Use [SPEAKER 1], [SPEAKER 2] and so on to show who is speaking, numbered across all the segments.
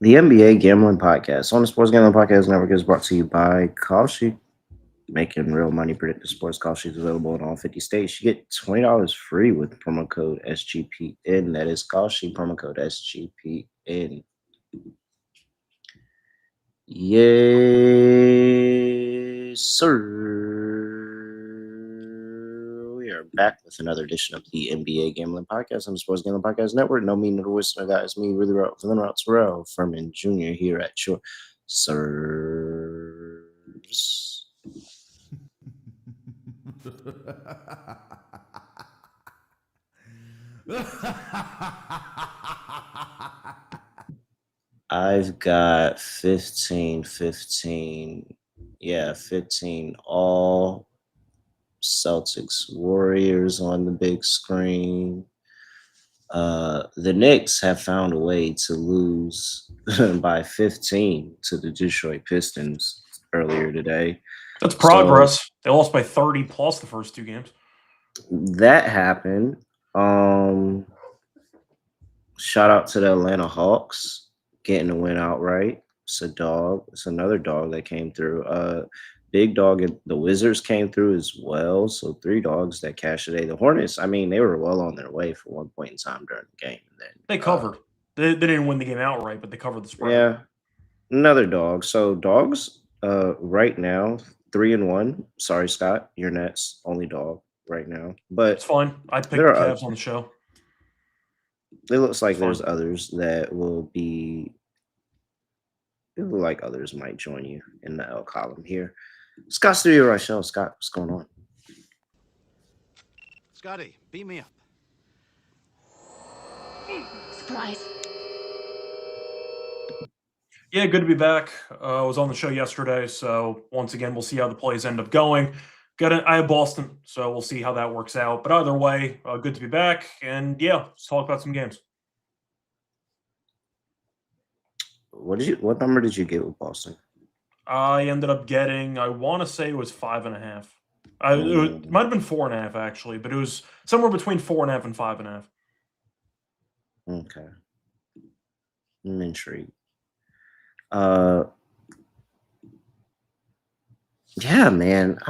[SPEAKER 1] The NBA Gambling Podcast on the Sports Gambling Podcast Network is brought to you by Kalshi. Making real money predictive sports. Kalshi is available in all 50 states. You get $20 free with promo code SGPN. That is Kalshi, promo code SGPN. Yes, sir. We are back with another edition of the NBA Gambling Podcast on the Sports Gambling Podcast Network. No me, no the listener, guys. Me, really, Terrell Furman Jr. here at your serves. I've got 15 all Celtics Warriors on the big screen. The Knicks have found a way to lose by 15 to the Detroit Pistons earlier today.
[SPEAKER 2] That's progress. So, they lost by 30 plus the first two games.
[SPEAKER 1] That happened. Shout out to the Atlanta Hawks getting the win outright. It's a dog. It's another dog that came through. Big dog and the Wizards came through as well. So 3 dogs that cashed today. The Hornets, I mean, they were well on their way for one point in time during the game. And then
[SPEAKER 2] they covered. They didn't win the game outright, but they covered the spread.
[SPEAKER 1] Yeah, another dog. So dogs, right now 3-1. Sorry, Scott, your Nets only dog right now, but
[SPEAKER 2] it's fine. I picked the Cavs on the show.
[SPEAKER 1] It looks like there's others that will be. It looks like others might join you in the L column here. Scott Studio Reichel. Scott, what's going on?
[SPEAKER 3] Scotty, beat me up.
[SPEAKER 4] Surprise.
[SPEAKER 2] Yeah, good to be back. I was on the show yesterday, so once again, we'll see how the plays end up going. I have Boston, so we'll see how that works out. But either way, good to be back. And yeah, let's talk about some games.
[SPEAKER 1] What number did you get with Boston?
[SPEAKER 2] I ended up getting, I want to say it was 5.5. It might have been 4.5 actually, but it was somewhere between 4.5 and 5.5.
[SPEAKER 1] Okay. I'm intrigued. Yeah, man.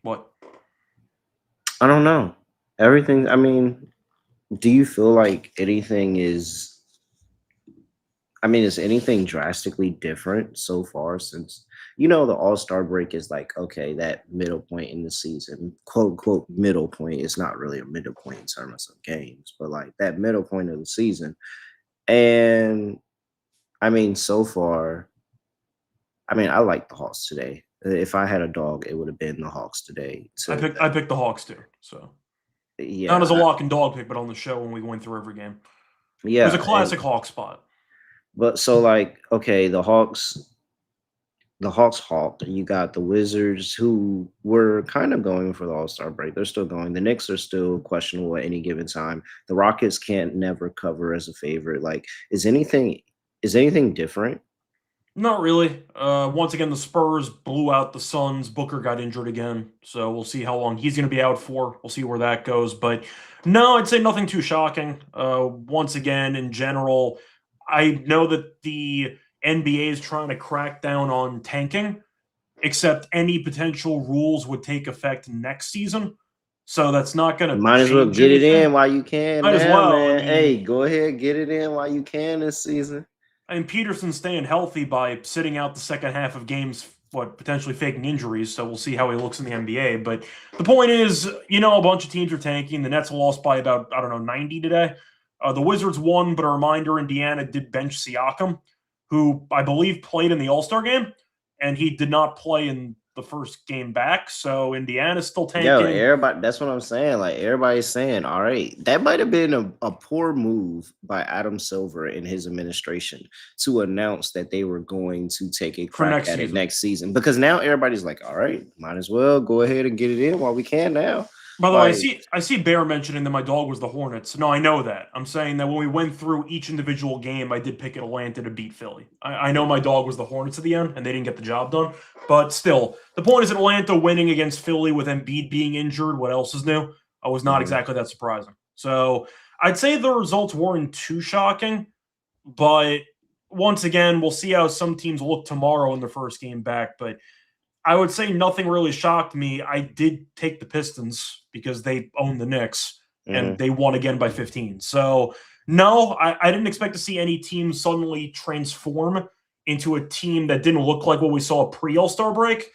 [SPEAKER 2] What?
[SPEAKER 1] I don't know. Everything, I mean, do you feel like anything is anything drastically different so far since, the All-Star break is like, okay, that middle point in the season, quote unquote, middle point. It's not really a middle point in terms of games, but like that middle point of the season. And I mean, so far, I like the Hawks today. If I had a dog, it would have been the Hawks today.
[SPEAKER 2] I picked the Hawks too. So
[SPEAKER 1] yeah,
[SPEAKER 2] not as a lock and dog pick, but on the show when we went through every game.
[SPEAKER 1] Yeah,
[SPEAKER 2] it was a classic Hawks spot.
[SPEAKER 1] But so like, okay, the Hawks hawked. You got the Wizards who were kind of going for the All-Star break. They're still going. The Knicks are still questionable at any given time. The Rockets can't never cover as a favorite. Like, is anything different?
[SPEAKER 2] Not really. Once again, the Spurs blew out the Suns. Booker got injured again, so we'll see how long he's going to be out for. We'll see where that goes. But no, I'd say nothing too shocking. Once again, in general, I know that the NBA is trying to crack down on tanking, except any potential rules would take effect next season. So that's not going to
[SPEAKER 1] Might as well get it in while you can.
[SPEAKER 2] Might as well.
[SPEAKER 1] Man. Hey, go ahead, get it in while you can this season.
[SPEAKER 2] And Peterson's staying healthy by sitting out the second half of games, potentially faking injuries, so we'll see how he looks in the NBA. But the point is, a bunch of teams are tanking. The Nets lost by about, 90 today. The Wizards won, but a reminder, Indiana did bench Siakam, who I believe played in the All-Star game, and he did not play in the first game back, so Indiana's still tanking.
[SPEAKER 1] Yo, everybody, that's what I'm saying. Like, everybody's saying, all right, that might have been a poor move by Adam Silver and his administration to announce that they were going to take a crack at it next season. Because now everybody's like, all right, might as well go ahead and get it in while we can now.
[SPEAKER 2] By the way, I see Bear mentioning that my dog was the Hornets. No, I know that. I'm saying that when we went through each individual game, I did pick Atlanta to beat Philly. I know my dog was the Hornets at the end, and they didn't get the job done. But still, the point is Atlanta winning against Philly with Embiid being injured. What else is new? I was not exactly that surprising. So I'd say the results weren't too shocking, but once again, we'll see how some teams look tomorrow in their first game back. But I would say nothing really shocked me. I did take the Pistons because they own the Knicks and they won again by 15. So, no, I didn't expect to see any team suddenly transform into a team that didn't look like what we saw pre-All-Star break.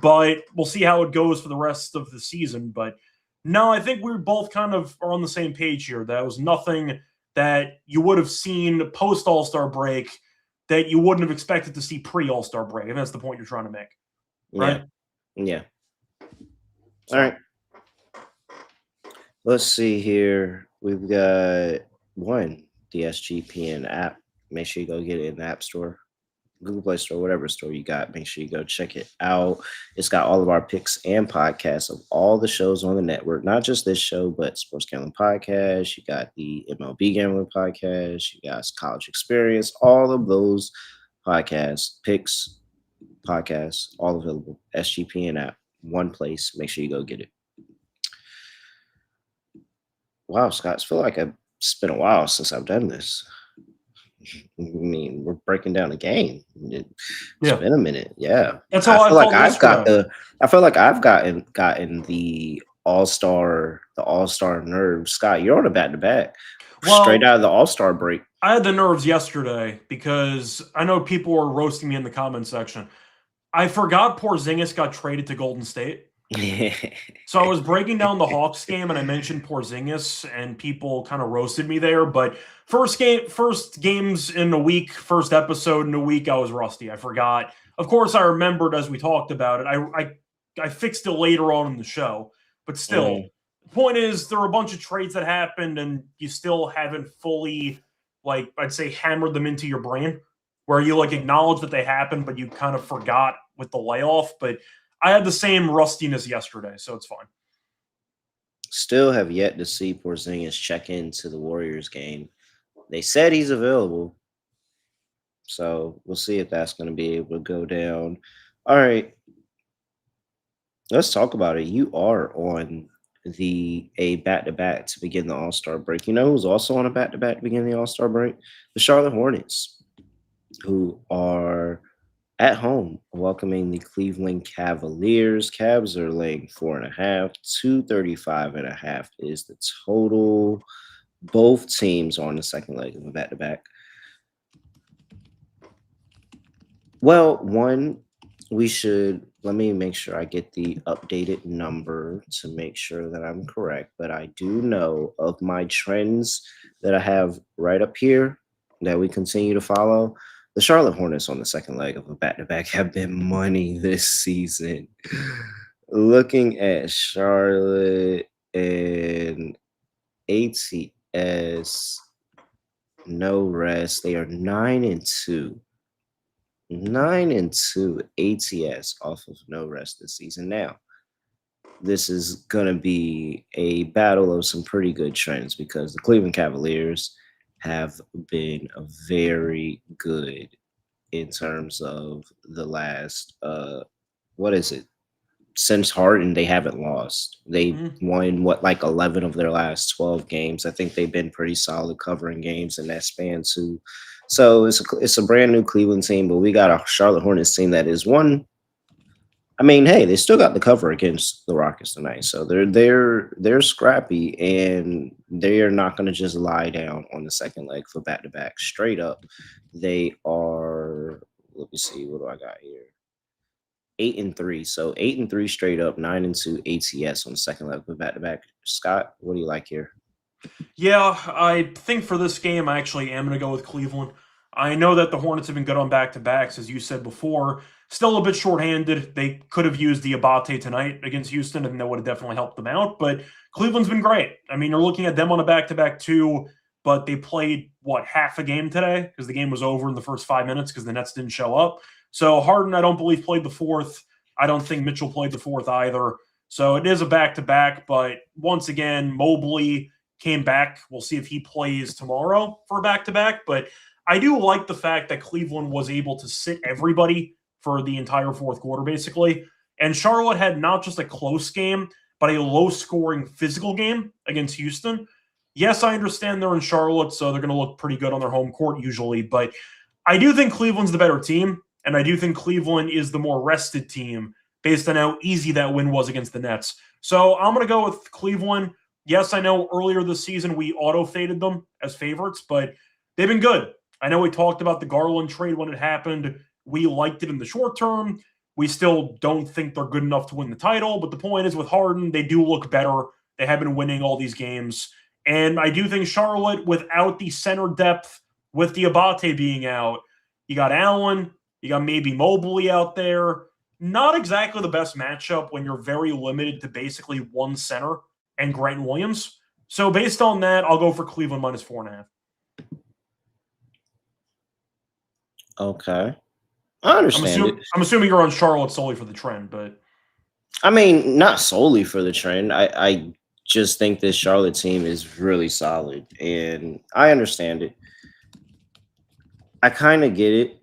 [SPEAKER 2] But we'll see how it goes for the rest of the season. But no, I think we both kind of are on the same page here. That was nothing that you would have seen post-All-Star break that you wouldn't have expected to see pre-All-Star break. And that's the point you're trying to make. Right?
[SPEAKER 1] Yeah. All right. Let's see here. We've got the SGPN app. Make sure you go get it in the App Store, Google Play Store, whatever store you got. Make sure you go check it out. It's got all of our picks and podcasts of all the shows on the network, not just this show, but Sports Gambling Podcast. You got the MLB Gambling Podcast. You got College Experience. All of those podcasts, picks, podcasts, all available. SGPN app, one place. Make sure you go get it. Wow, Scott, I feel like it's been a while since I've done this. I mean, we're breaking down a game. It's been a minute. Yeah,
[SPEAKER 2] that's how I feel like
[SPEAKER 1] I feel like I've gotten the all-star nerves. Scott, you're on a back-to-back, straight out of the all-star break.
[SPEAKER 2] I had the nerves yesterday because I know people were roasting me in the comment section. I forgot Porzingis got traded to Golden State. So I was breaking down the Hawks game and I mentioned Porzingis and people kind of roasted me there. But first games in a week, first episode in a week, I was rusty. I forgot. Of course, I remembered as we talked about it. I fixed it later on in the show. But still, the point is there are a bunch of trades that happened and you still haven't fully, I'd say, hammered them into your brain where you acknowledge that they happened, but you kind of forgot with the layoff. But I had the same rustiness yesterday, so it's fine.
[SPEAKER 1] Still have yet to see Porzingis check into the Warriors game. They said he's available, so we'll see if that's going to be able to go down. All right, let's talk about it. You are on a back-to-back to begin the All-Star break. You know who's also on a back-to-back to begin the All-Star break? The Charlotte Hornets, who are at home welcoming the Cleveland Cavaliers. Cavs are laying 4.5. 235.5 is the total. Both teams on the second leg of a back-to-back. Well, let me make sure I get the updated number to make sure that I'm correct. But I do know of my trends that I have right up here that we continue to follow. The Charlotte Hornets on the second leg of a back-to-back have been money this season. Looking at Charlotte and ATS, no rest. They are 9-2. 9-2 ATS off of no rest this season. Now, this is going to be a battle of some pretty good trends because the Cleveland Cavaliers have been very good in terms of the last, since Harden, they haven't lost. They won 11 of their last 12 games. I think they've been pretty solid covering games in that span too. So it's a brand new Cleveland team, but we got a Charlotte Hornets team that is one. I mean, hey, they still got the cover against the Rockets tonight, so they're scrappy and they are not going to just lie down on the second leg for back-to-back. Straight up, they are. Let me see, what do I got here? 8-3, so 8-3 straight up, 9-2 ATS on the second leg for back-to-back. Scott, what do you like here?
[SPEAKER 2] Yeah, I think for this game, I actually am going to go with Cleveland. I know that the Hornets have been good on back-to-backs, as you said before. Still a bit shorthanded. They could have used the Abate tonight against Houston, and that would have definitely helped them out. But Cleveland's been great. I mean, you're looking at them on a back-to-back too, but they played, half a game today? Because the game was over in the first 5 minutes because the Nets didn't show up. So Harden, I don't believe, played the fourth. I don't think Mitchell played the fourth either. So it is a back-to-back, but once again, Mobley came back. We'll see if he plays tomorrow for a back-to-back. But I do like the fact that Cleveland was able to sit everybody for the entire fourth quarter, basically. And Charlotte had not just a close game, but a low-scoring physical game against Houston. Yes, I understand they're in Charlotte, so they're going to look pretty good on their home court usually, but I do think Cleveland's the better team, and I do think Cleveland is the more rested team based on how easy that win was against the Nets. So I'm going to go with Cleveland. Yes, I know earlier this season we auto-faded them as favorites, but they've been good. I know we talked about the Garland trade when it happened. We liked it in the short term. We still don't think they're good enough to win the title, but the point is with Harden, they do look better. They have been winning all these games. And I do think Charlotte, without the center depth, with Diabate being out, you got Allen, you got maybe Mobley out there. Not exactly the best matchup when you're very limited to basically one center and Grant Williams. So based on that, I'll go for Cleveland minus 4.5.
[SPEAKER 1] Okay. I understand
[SPEAKER 2] I'm assuming you're on Charlotte solely for the trend, but
[SPEAKER 1] I mean, not solely for the trend. I just think this Charlotte team is really solid, and I understand it. I kind of get it.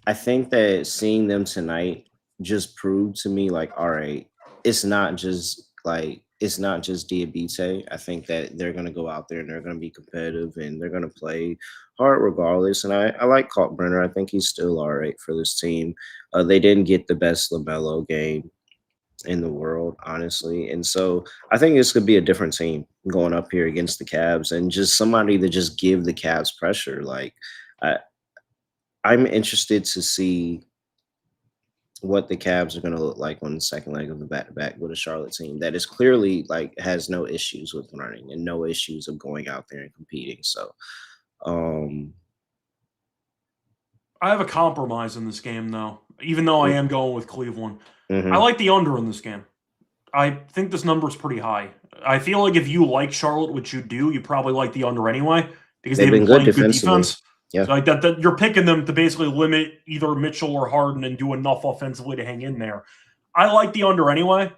[SPEAKER 1] I think that seeing them tonight just proved to me, like, all right, it's not just Diabite. I think that they're gonna go out there and they're gonna be competitive and they're gonna play hard regardless. And I like Kalkbrenner. I think he's still all right for this team. They didn't get the best LaMelo game in the world, honestly. And so I think this could be a different team going up here against the Cavs and just somebody to just give the Cavs pressure. Like, I'm interested to see what the Cavs are going to look like on the second leg of the back-to-back with a Charlotte team that is clearly like has no issues with running and no issues of going out there and competing. So,
[SPEAKER 2] I have a compromise in this game, though, even though I am going with Cleveland.
[SPEAKER 1] mhm.
[SPEAKER 2] I like the under in this game. I think this number is pretty high. I feel like if you like Charlotte, which you do, you probably like the under anyway because they've been playing good defense.
[SPEAKER 1] Yeah.
[SPEAKER 2] So like that you're picking them to basically limit either Mitchell or Harden and do enough offensively to hang in there. I like the under anyway.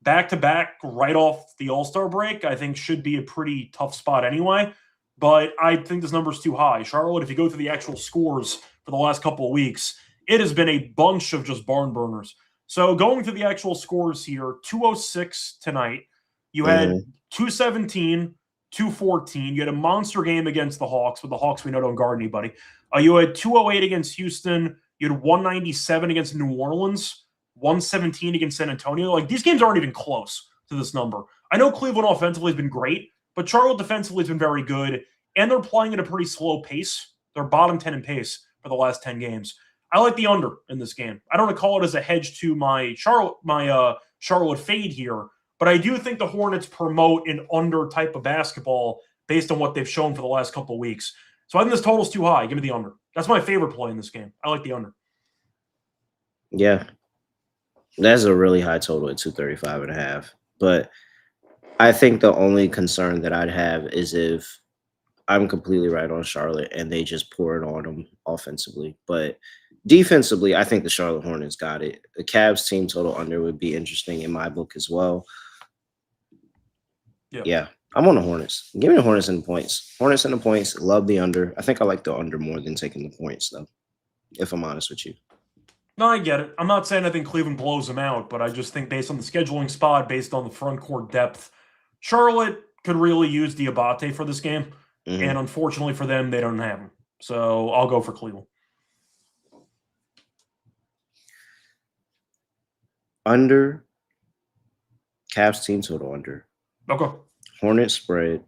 [SPEAKER 2] Back to back, right off the All-Star break, I think should be a pretty tough spot anyway. But I think this number is too high. Charlotte, if you go through the actual scores for the last couple of weeks, it has been a bunch of just barn burners. So going through the actual scores here, 206 tonight. You had 217, 214. You had a monster game against the Hawks, but the Hawks we know don't guard anybody. You had 208 against Houston. You had 197 against New Orleans, 117 against San Antonio. Like, these games aren't even close to this number. I know Cleveland offensively has been great, but Charlotte defensively has been very good, and they're playing at a pretty slow pace. They're bottom 10 in pace for the last 10 games. I like the under in this game. I don't want to call it as a hedge to my Charlotte fade here, but I do think the Hornets promote an under type of basketball based on what they've shown for the last couple of weeks. So I think this total's too high. Give me the under. That's my favorite play in this game. I like the under.
[SPEAKER 1] Yeah. That's a really high total at 235.5. But I think the only concern that I'd have is if I'm completely right on Charlotte and they just pour it on them offensively. But defensively, I think the Charlotte Hornets got it. The Cavs team total under would be interesting in my book as well. Yeah, I'm on the Hornets. Give me the Hornets and the points. Hornets and the points. Love the under. I think I like the under more than taking the points, though, if I'm honest with you.
[SPEAKER 2] No, I get it. I'm not saying I think Cleveland blows them out, but I just think based on the scheduling spot, based on the front court depth, Charlotte could really use Diabate for this game. And unfortunately for them, they don't have him. So I'll go for Cleveland.
[SPEAKER 1] Under. Cavs team total under.
[SPEAKER 2] Okay.
[SPEAKER 1] Hornets spread.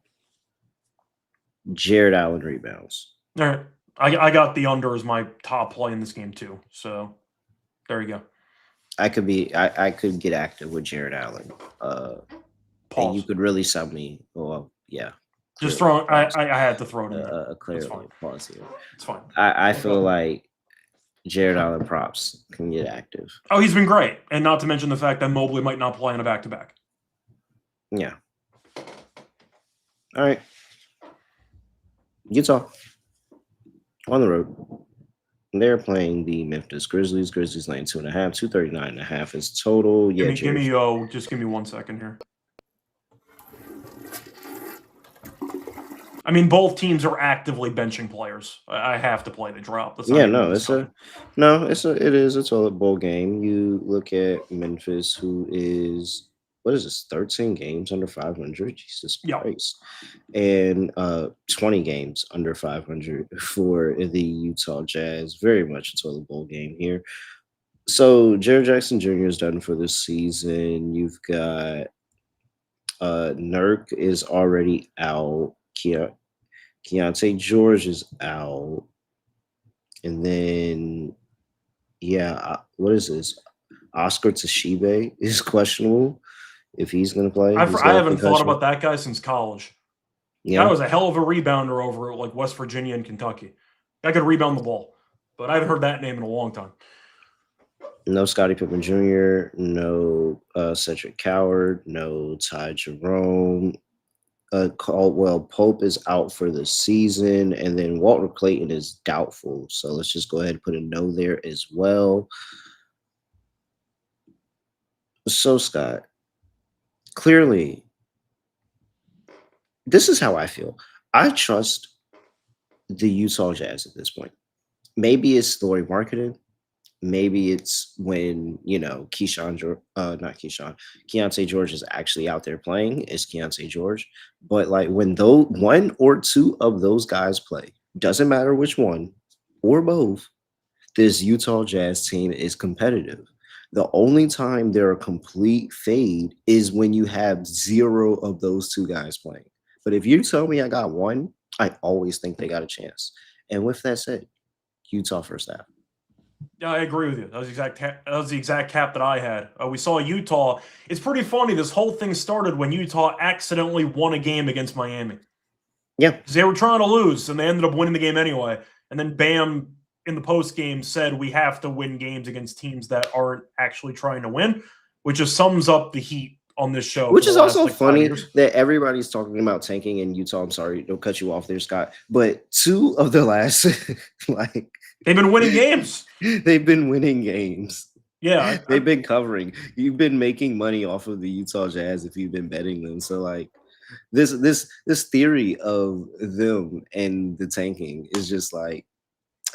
[SPEAKER 1] Jared Allen rebounds.
[SPEAKER 2] All right. I got the under as my top play in this game too. So there you go.
[SPEAKER 1] I could get active with Jared Allen. And you could really sell me. Well, yeah.
[SPEAKER 2] Just throw. I had to throw it in there.
[SPEAKER 1] Clearly, pause here.
[SPEAKER 2] It's fine.
[SPEAKER 1] I feel like Jared Allen props can get active.
[SPEAKER 2] Oh, he's been great, and not to mention the fact that Mobley might not play in a back-to-back.
[SPEAKER 1] Yeah. All right. Utah on the road. They're playing the Memphis Grizzlies. Grizzlies laying 2.5, 239.5 is total. Yeah,
[SPEAKER 2] just give me 1 second here. I mean, both teams are actively benching players. I have to play the drop.
[SPEAKER 1] It is a toilet bowl game. You look at Memphis, who is what is this, 13 games under 500? Jesus
[SPEAKER 2] Yeah.
[SPEAKER 1] Christ. And 20 games under 500 for the Utah Jazz. Very much a toilet bowl game here. So Jared Jackson Jr. is done for this season. You've got Nurk is already out. Keontae George is out. And then, what is this? Oscar Toshibe is questionable if he's going to play.
[SPEAKER 2] I haven't thought about that guy since college.
[SPEAKER 1] Yeah.
[SPEAKER 2] That was a hell of a rebounder over like West Virginia and Kentucky. That could rebound the ball, but I haven't heard that name in a long time.
[SPEAKER 1] No Scottie Pippen Jr., no Cedric Coward, no Ty Jerome. Caldwell Pope is out for the season, and then Walter Clayton is doubtful. So let's just go ahead and put a no there as well. So, Scott, clearly, this is how I feel. I trust the Utah Jazz at this point. Maybe it's story marketing. Maybe it's when, Keontae George is actually out there playing. It's Keontae George. But like when one or two of those guys play, doesn't matter which one or both, this Utah Jazz team is competitive. The only time they're a complete fade is when you have zero of those two guys playing. But if you tell me I got one, I always think they got a chance. And with that said, Utah first half.
[SPEAKER 2] Yeah, I agree with you. That was the exact cap that I had. We saw Utah. It's pretty funny. This whole thing started when Utah accidentally won a game against Miami.
[SPEAKER 1] Yeah.
[SPEAKER 2] Because they were trying to lose, and they ended up winning the game anyway. And then Bam, in the post game, said we have to win games against teams that aren't actually trying to win, which just sums up the heat on this show.
[SPEAKER 1] Which is also funny that everybody's talking about tanking in Utah. I'm sorry, don't cut you off there, Scott. But two of the last,
[SPEAKER 2] they've been winning games.
[SPEAKER 1] They've been winning games.
[SPEAKER 2] Yeah.
[SPEAKER 1] They've been covering. You've been making money off of the Utah Jazz if you've been betting them. So like this theory of them and the tanking is just like,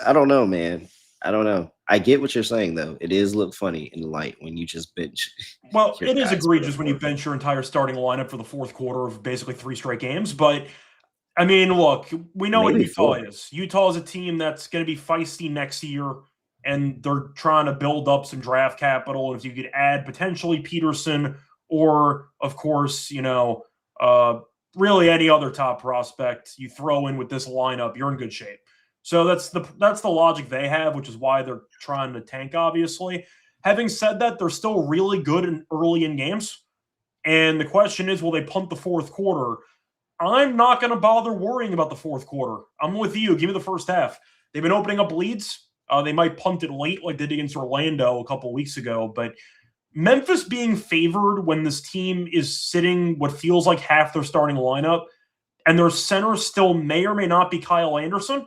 [SPEAKER 1] I don't know, man. I don't know. I get what you're saying, though. It is look funny in the light when you just bench.
[SPEAKER 2] Well, it is egregious when you bench your entire starting lineup for the fourth quarter of basically 3 straight games. But, I mean, look, we know what Utah is. Utah is a team that's going to be feisty next year, and they're trying to build up some draft capital. And if you could add potentially Peterson or, of course, really any other top prospect you throw in with this lineup, you're in good shape. So that's the logic they have, which is why they're trying to tank, obviously. Having said that, they're still really good and early in games. And the question is, will they punt the fourth quarter? I'm not going to bother worrying about the fourth quarter. I'm with you. Give me the first half. They've been opening up leads. They might punt it late like they did against Orlando a couple weeks ago. But Memphis being favored when this team is sitting what feels like half their starting lineup, and their center still may or may not be Kyle Anderson,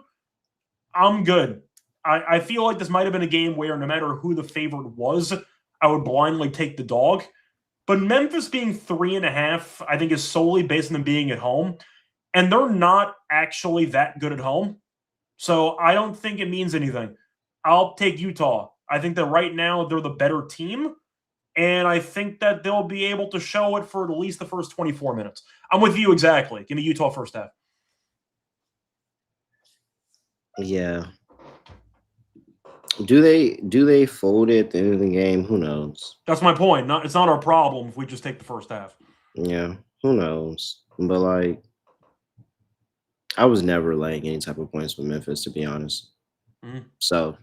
[SPEAKER 2] I'm good. I feel like this might have been a game where no matter who the favorite was, I would blindly take the dog. But Memphis being 3.5, I think, is solely based on them being at home. And they're not actually that good at home. So I don't think it means anything. I'll take Utah. I think that right now they're the better team. And I think that they'll be able to show it for at least the first 24 minutes. I'm with you exactly. Give me Utah first half.
[SPEAKER 1] Yeah. Do they fold it at the end of the game? Who knows?
[SPEAKER 2] That's my point. It's not our problem if we just take the first half.
[SPEAKER 1] Yeah, who knows? But like, I was never laying any type of points with Memphis, to be honest.
[SPEAKER 2] Mm-hmm.
[SPEAKER 1] So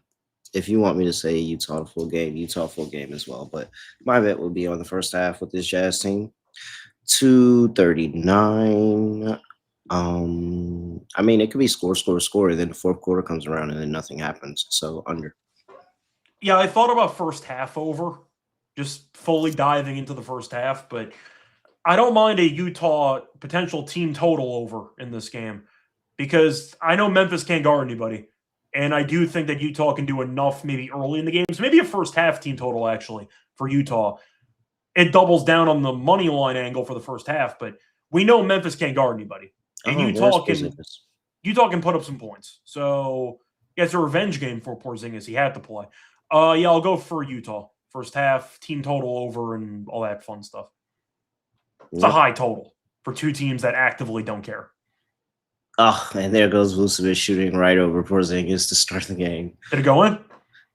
[SPEAKER 1] if you want me to say Utah full game as well. But my bet will be on the first half with this Jazz team. 239. I mean, it could be score, and then the fourth quarter comes around and then nothing happens. So under.
[SPEAKER 2] Yeah, I thought about first half over, just fully diving into the first half, but I don't mind a Utah potential team total over in this game because I know Memphis can't guard anybody. And I do think that Utah can do enough maybe early in the games, maybe a first half team total actually for Utah. It doubles down on the money line angle for the first half, but we know Memphis can't guard anybody. And Utah can put up some points. So yeah, it's a revenge game for Porzingis. He had to play. Yeah, I'll go for Utah. First half, team total over, and all that fun stuff. It's a high total for two teams that actively don't care.
[SPEAKER 1] Oh, and there goes Vucevic shooting right over Porzingis to start the game.
[SPEAKER 2] Did it go in?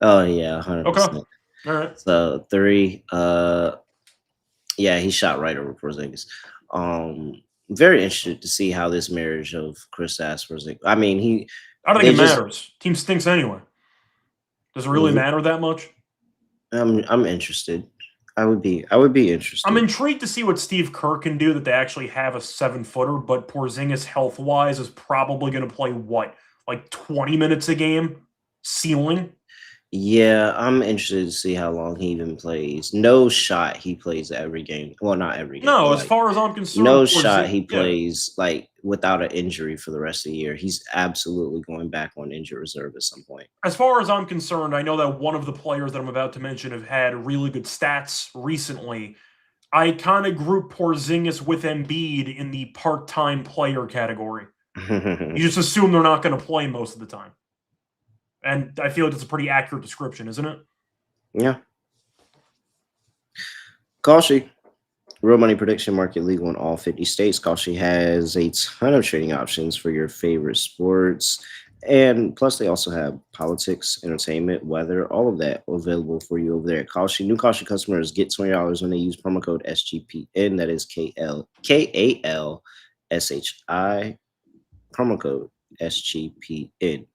[SPEAKER 1] Oh yeah, 100%.
[SPEAKER 2] Okay. All right.
[SPEAKER 1] So 3. Yeah, he shot right over Porzingis. Very interested to see how this marriage of Kristaps Porzingis. I mean,
[SPEAKER 2] I don't think it matters. Team stinks anyway. Does it really matter that much?
[SPEAKER 1] I'm interested. I would be interested.
[SPEAKER 2] I'm intrigued to see what Steve Kerr can do, that they actually have a 7-footer, but Porzingis health-wise is probably going to play what, like 20 minutes a game, ceiling?
[SPEAKER 1] Yeah, I'm interested to see how long he even plays. No shot he plays every game. Well, not every game.
[SPEAKER 2] No, as far as I'm concerned,
[SPEAKER 1] no shot he plays like without an injury for the rest of the year. He's absolutely going back on injured reserve at some point.
[SPEAKER 2] As far as I'm concerned, I know that one of the players that I'm about to mention have had really good stats recently. I kind of group Porzingis with Embiid in the part-time player category. You just assume they're not going to play most of the time. And I feel like it's a pretty accurate description, isn't it?
[SPEAKER 1] Yeah. Kalshi, real money prediction market legal in all 50 states. Kalshi has a ton of trading options for your favorite sports. And plus, they also have politics, entertainment, weather, all of that available for you over there at Kalshi. New Kalshi customers get $20 when they use promo code SGPN. That is KALSHI. Promo code SGPN.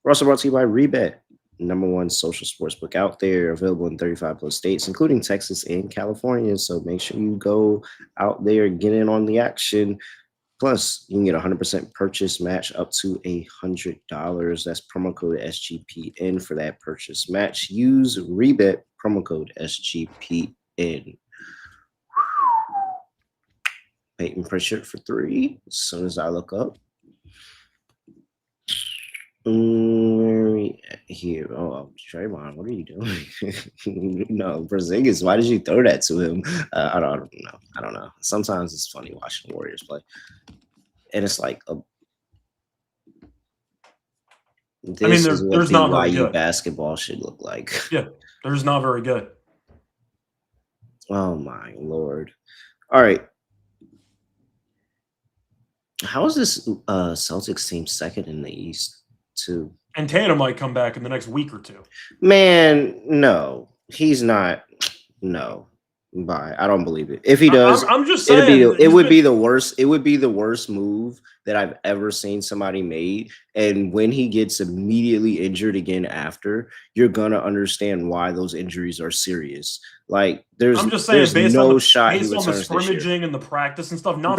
[SPEAKER 1] We're also brought to you by Rebet, #1 social sportsbook out there, available in 35 plus states, including Texas and California. So make sure you go out there and get in on the action. Plus, you can get a 100% purchase match up to $100. That's promo code SGPN for that purchase match. Use Rebet, promo code SGPN. Peyton Pritchard for 3 as soon as I look up. Here, Draymond, what are you doing? No, Porzingis, why did you throw that to him? I don't know. Sometimes it's funny watching the Warriors play, and it's like, this is what the YU basketball should look like.
[SPEAKER 2] Yeah, they're just not very good.
[SPEAKER 1] Oh my Lord! All right. How is this Celtics team second in the East? Too.
[SPEAKER 2] And Tatum might come back in the next week or two.
[SPEAKER 1] Man, no, he's not. No, bye. I don't believe it. If he does,
[SPEAKER 2] I'm just saying
[SPEAKER 1] it would be the worst. It would be the worst move that I've ever seen somebody made. And when he gets immediately injured again after, you're gonna understand why those injuries are serious. Like I'm just saying, based on the
[SPEAKER 2] scrimmaging and the practice and stuff. Not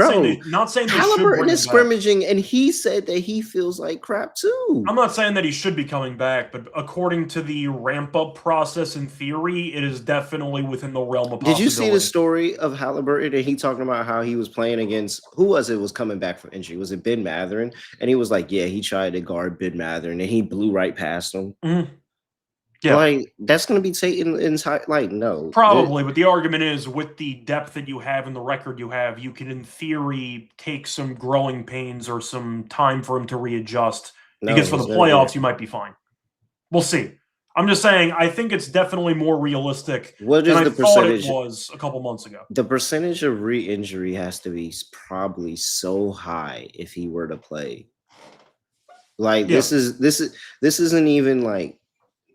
[SPEAKER 2] saying
[SPEAKER 1] Halliburton is scrimmaging, and he said that he feels like crap too.
[SPEAKER 2] I'm not saying that he should be coming back, but according to the ramp up process, in theory, it is definitely within the realm of possibility.
[SPEAKER 1] Did you see the story of Halliburton and he talking about how he was playing against was coming back from injury? Was it Ben Mathurin? And he was like, yeah, he tried to guard Ben Mathurin and he blew right past him.
[SPEAKER 2] Mm-hmm. Yeah,
[SPEAKER 1] like that's going to be taken inside. Like, no,
[SPEAKER 2] probably. But the argument is, with the depth that you have and the record you have, you can, in theory, take some growing pains or some time for him to readjust. Because for the playoffs, you might be fine. We'll see. I'm just saying, I think it's definitely more realistic than I thought it was a couple months ago.
[SPEAKER 1] The percentage of re-injury has to be probably so high if he were to play. Like, this isn't even like.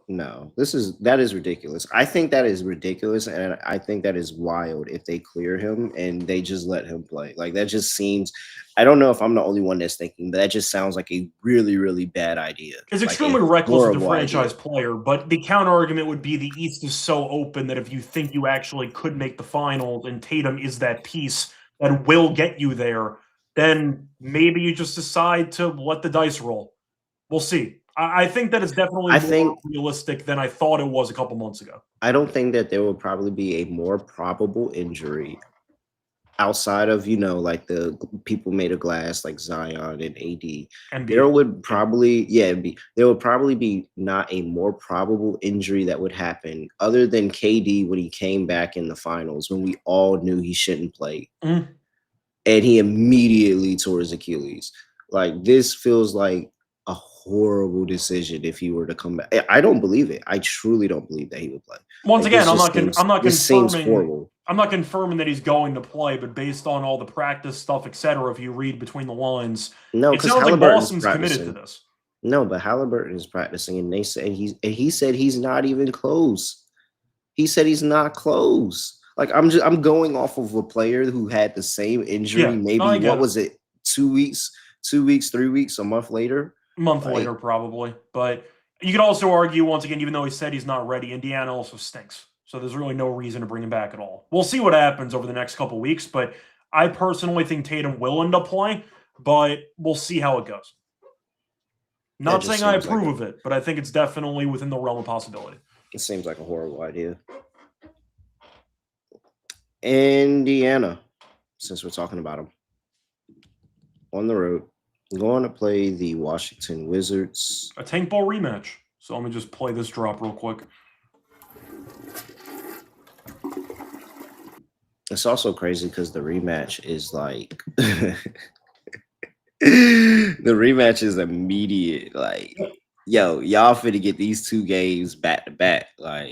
[SPEAKER 1] No, that is ridiculous. I think that is ridiculous, and I think that is wild if they clear him and they just let him play. Like, that just seems, I don't know if I'm the only one that's thinking, but that just sounds like a really, really bad idea.
[SPEAKER 2] It's extremely reckless of the franchise player, but the counter argument would be the East is so open that if you think you actually could make the finals and Tatum is that piece that will get you there, then maybe you just decide to let the dice roll. We'll see. I think that it's definitely more realistic than I thought it was a couple months ago.
[SPEAKER 1] I don't think that there will probably be a more probable injury outside of, like the people made of glass, like Zion and AD. There would probably, there would probably be not a more probable injury that would happen other than KD when he came back in the finals, when we all knew he shouldn't play. Mm-hmm. And he immediately tore his Achilles. Like, this feels like a horrible decision if he were to come back. I don't believe it. I truly don't believe that he would play.
[SPEAKER 2] Once again, I'm not confirming.
[SPEAKER 1] This seems horrible.
[SPEAKER 2] I'm not confirming that he's going to play, but based on all the practice stuff, etc., if you read between the lines,
[SPEAKER 1] No,
[SPEAKER 2] it
[SPEAKER 1] because
[SPEAKER 2] sounds like
[SPEAKER 1] Halliburton's
[SPEAKER 2] Boston's committed to
[SPEAKER 1] practicing.
[SPEAKER 2] this.
[SPEAKER 1] No, but Halliburton is practicing, and he said he's not even close. He said he's not close. Like I'm going off of a player who had the same injury.
[SPEAKER 2] Yeah, no,
[SPEAKER 1] Maybe
[SPEAKER 2] I get
[SPEAKER 1] what
[SPEAKER 2] it.
[SPEAKER 1] was it? 2 weeks, 2 weeks, 3 weeks, a month later.
[SPEAKER 2] A month
[SPEAKER 1] Like
[SPEAKER 2] later, probably. But you could also argue, once again, even though he said he's not ready, Indiana also stinks. So there's really no reason to bring him back at all. We'll see what happens over the next couple weeks, but I personally think Tatum will end up playing, but we'll see how it goes.
[SPEAKER 1] that
[SPEAKER 2] Not
[SPEAKER 1] just
[SPEAKER 2] saying I
[SPEAKER 1] seems like
[SPEAKER 2] approve of it, but I think it's definitely within the realm of possibility.
[SPEAKER 1] it seems like a horrible idea. Indiana, since we're talking about them, on the road, going to play the Washington Wizards.
[SPEAKER 2] A Tank Ball rematch. So let me just play this drop real quick.
[SPEAKER 1] It's also crazy because the rematch is like the rematch is immediate. Like, yo, y'all finna get these 2 games back to back. Like,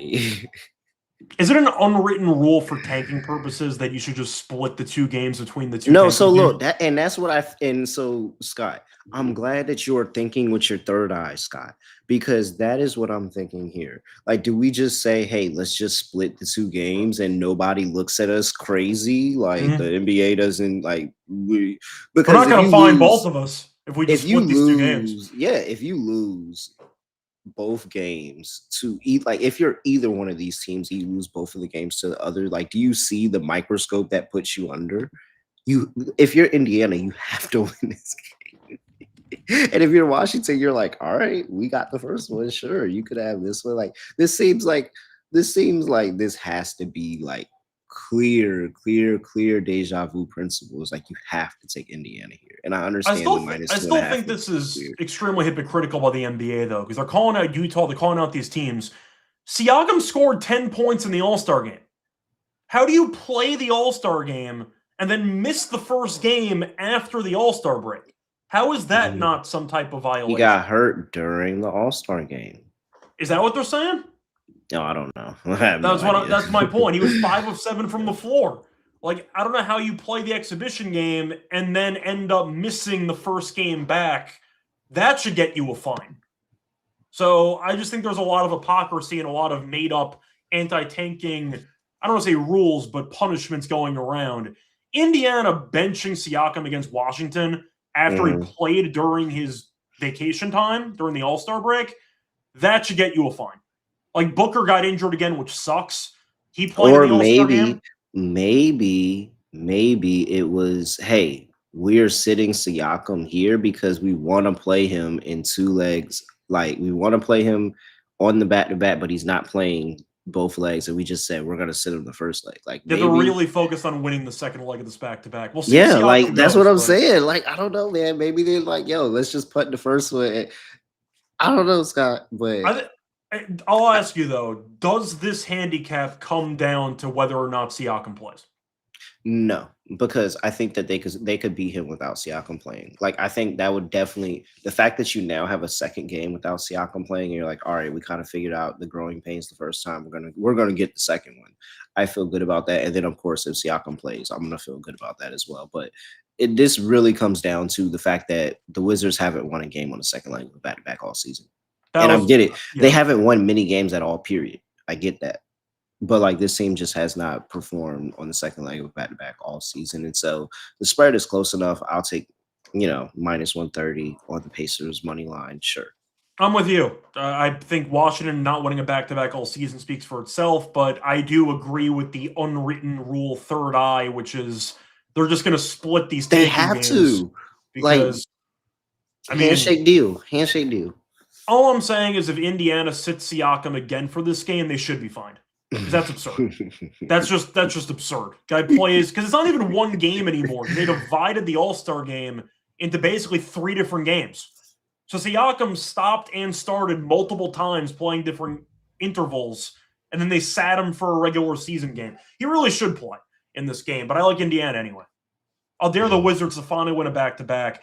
[SPEAKER 2] is it an unwritten rule for tanking purposes that you should just split the 2 games between the 2?
[SPEAKER 1] no. So look, that's what and so Scott, I'm glad that you're thinking with your third eye, Scott, because that is what I'm thinking here. Like, do we just say, hey, let's just split the 2 games and nobody looks at us crazy? Like the NBA doesn't like because
[SPEAKER 2] we're not going to find both of us if we just split these 2 games.
[SPEAKER 1] Yeah, if you lose both games to eat, like if you're either one of these teams, you lose both of the games to the other. Like, do you see the microscope that puts you under? If you're Indiana, you have to win this game. And if you're Washington, you're like, all right, we got the first one. Sure, you could have this one. Like, this seems like this has to be like clear deja vu principles. Like, you have to take Indiana here. And I understand
[SPEAKER 2] I still think this is extremely hypocritical by the NBA, though, because they're calling out Utah, they're calling out these teams. Siakam scored 10 points in the All-Star game. How do you play the All-Star game and then miss the first game after the All-Star break? How is that not some type of violation?
[SPEAKER 1] He got hurt during the All-Star game.
[SPEAKER 2] Is that what they're saying?
[SPEAKER 1] No, I don't know.
[SPEAKER 2] That's my point. He was 5 of 7 from the floor. Like, I don't know how you play the exhibition game and then end up missing the first game back. That should get you a fine. So I just think there's a lot of hypocrisy and a lot of made-up anti-tanking, I don't want to say rules, but punishments going around. Indiana benching Siakam against Washington after he played during his vacation time, during the All-Star break, that should get you a fine. Like, Booker got injured again, which sucks. He played in the All-Star game.
[SPEAKER 1] Maybe it was, hey, we're sitting Siakam here because we want to play him in 2 legs. Like, we want to play him on the back-to-back, but he's not playing both legs. And we just said, we're going to sit him the first leg. Like,
[SPEAKER 2] they're really focused on winning the second leg of this back-to-back. We'll see.
[SPEAKER 1] Yeah, like, that's what I'm saying. Like, I don't know, man. Maybe they're like, yo, let's just put the first one. I don't know, Scott, but
[SPEAKER 2] I'll ask you, though, does this handicap come down to whether or not Siakam plays?
[SPEAKER 1] No, because I think that they could beat him without Siakam playing. Like, I think that would definitely, the fact that you now have a second game without Siakam playing, and you're like, all right, we kind of figured out the growing pains the first time. We're gonna get the second one. I feel good about that. And then, of course, if Siakam plays, I'm gonna feel good about that as well. But this really comes down to the fact that the Wizards haven't won a game on the second leg of back-to-back all season. I get it. Yeah. They haven't won many games at all, period. I get that. But, like, this team just has not performed on the second leg of back-to-back all season. And so the spread is close enough. I'll take, minus 130 on the Pacers money line. Sure.
[SPEAKER 2] I'm with you. I think Washington not winning a back-to-back all season speaks for itself, but I do agree with the unwritten rule third eye, which is they're just going to split these
[SPEAKER 1] games. They have to.
[SPEAKER 2] Because,
[SPEAKER 1] handshake deal.
[SPEAKER 2] All I'm saying is if Indiana sits Siakam again for this game, they should be fined. Because that's absurd. That's just absurd. Guy plays because it's not even one game anymore. They divided the All-Star game into basically 3 different games. So Siakam stopped and started multiple times playing different intervals, and then they sat him for a regular season game. He really should play in this game, but I like Indiana anyway. I'll dare the Wizards to finally win a back-to-back.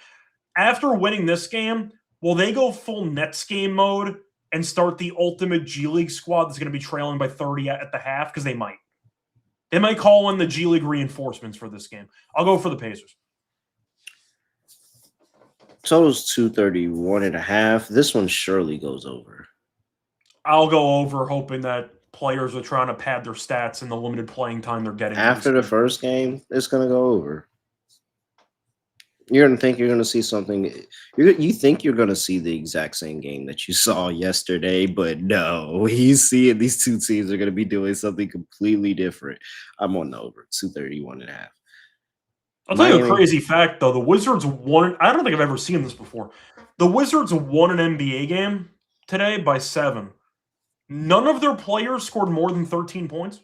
[SPEAKER 2] After winning this game, will they go full Nets game mode and start the ultimate G League squad that's going to be trailing by 30 at the half? Because they might. They might call in the G League reinforcements for this game. I'll go for the Pacers.
[SPEAKER 1] Total's 231.5. This one surely goes over.
[SPEAKER 2] I'll go over, hoping that players are trying to pad their stats in the limited playing time they're getting.
[SPEAKER 1] After the first game, it's going to go over. You're going to think you're going to see something. You think you're going to see the exact same game that you saw yesterday, but no. He's seeing these two teams are going to be doing something completely different. I'm on the over, 231.5.
[SPEAKER 2] I'll tell you a crazy fact, though. The Wizards won. I don't think I've ever seen this before. The Wizards won an NBA game today by 7. None of their players scored more than 13 points.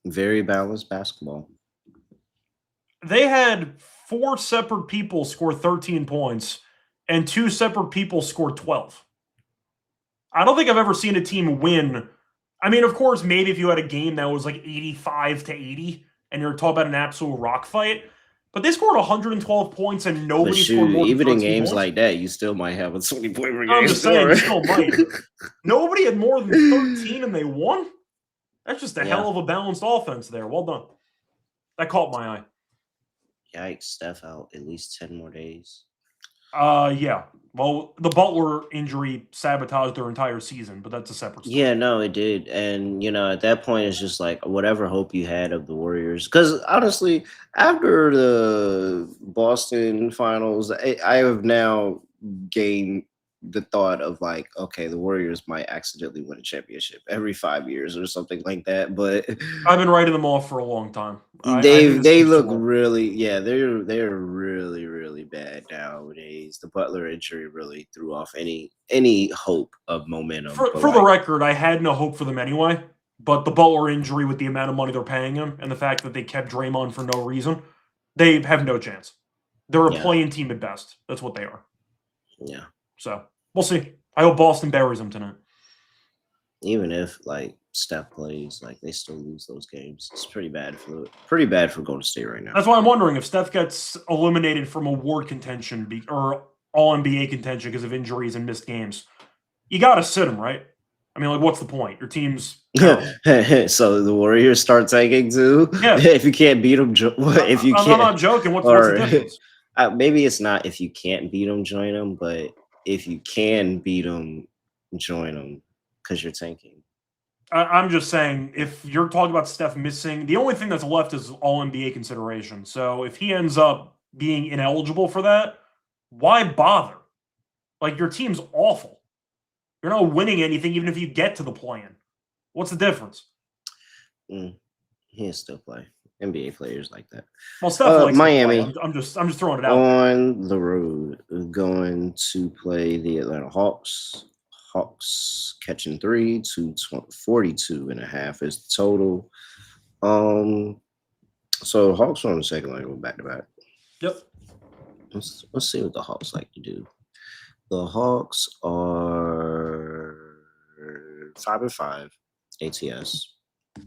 [SPEAKER 1] Very balanced basketball.
[SPEAKER 2] They had 4 separate people score 13 points, and 2 separate people scored 12. I don't think I've ever seen a team win. I mean, of course, maybe if you had a game that was like 85-80, and you're talking about an absolute rock fight, but they scored 112 points, and nobody scored more than
[SPEAKER 1] even in
[SPEAKER 2] 13
[SPEAKER 1] games
[SPEAKER 2] points.
[SPEAKER 1] Like that, you still might have a 20-point per game.
[SPEAKER 2] I'm just saying, you still might. Nobody had more than 13, and they won? That's just a hell of a balanced offense there. Well done. That caught my eye.
[SPEAKER 1] Yikes, Steph out at least 10 more days.
[SPEAKER 2] Yeah. Well, the Butler injury sabotaged their entire season, but that's a separate story.
[SPEAKER 1] Yeah, no, it did. And, at that point, it's just like whatever hope you had of the Warriors. Because, honestly, after the Boston finals, I have now gained the thought of like, okay, the Warriors might accidentally win a championship every 5 years or something like that. But
[SPEAKER 2] I've been writing them off for a long time.
[SPEAKER 1] They look really, they're really, really bad nowadays. The Butler injury really threw off any hope of momentum.
[SPEAKER 2] For the record, I had no hope for them anyway. But the Butler injury, with the amount of money they're paying him and the fact that they kept Draymond for no reason, they have no chance. They're a play-in team at best. That's what they are.
[SPEAKER 1] Yeah.
[SPEAKER 2] So we'll see. I hope Boston buries them tonight.
[SPEAKER 1] Even if Steph plays, they still lose those games. It's pretty bad for Golden State right now.
[SPEAKER 2] That's why I'm wondering if Steph gets eliminated from award contention or All NBA contention because of injuries and missed games. You got to sit him, right? I mean, what's the point? Your team's
[SPEAKER 1] so the Warriors start tanking too.
[SPEAKER 2] Yeah.
[SPEAKER 1] If you can't beat them, if you can't,
[SPEAKER 2] I'm not joking. What's the difference?
[SPEAKER 1] Maybe it's not if you can't beat them, join them. But if you can beat them, join them because you're tanking.
[SPEAKER 2] I'm just saying, if you're talking about Steph missing, the only thing that's left is All NBA consideration. So if he ends up being ineligible for that, why bother? Your team's awful. You're not winning anything, even if you get to the play-in. What's the difference?
[SPEAKER 1] He'll still play. NBA players like that.
[SPEAKER 2] Well, Steph likes
[SPEAKER 1] Miami.
[SPEAKER 2] To play. I'm just throwing it out.
[SPEAKER 1] On the road, going to play the Atlanta Hawks. Hawks catching 3, 242.5 is the total. So Hawks are on the second leg, we're back to back.
[SPEAKER 2] Yep.
[SPEAKER 1] Let's see what the Hawks like to do. The Hawks are 5-5 ATS.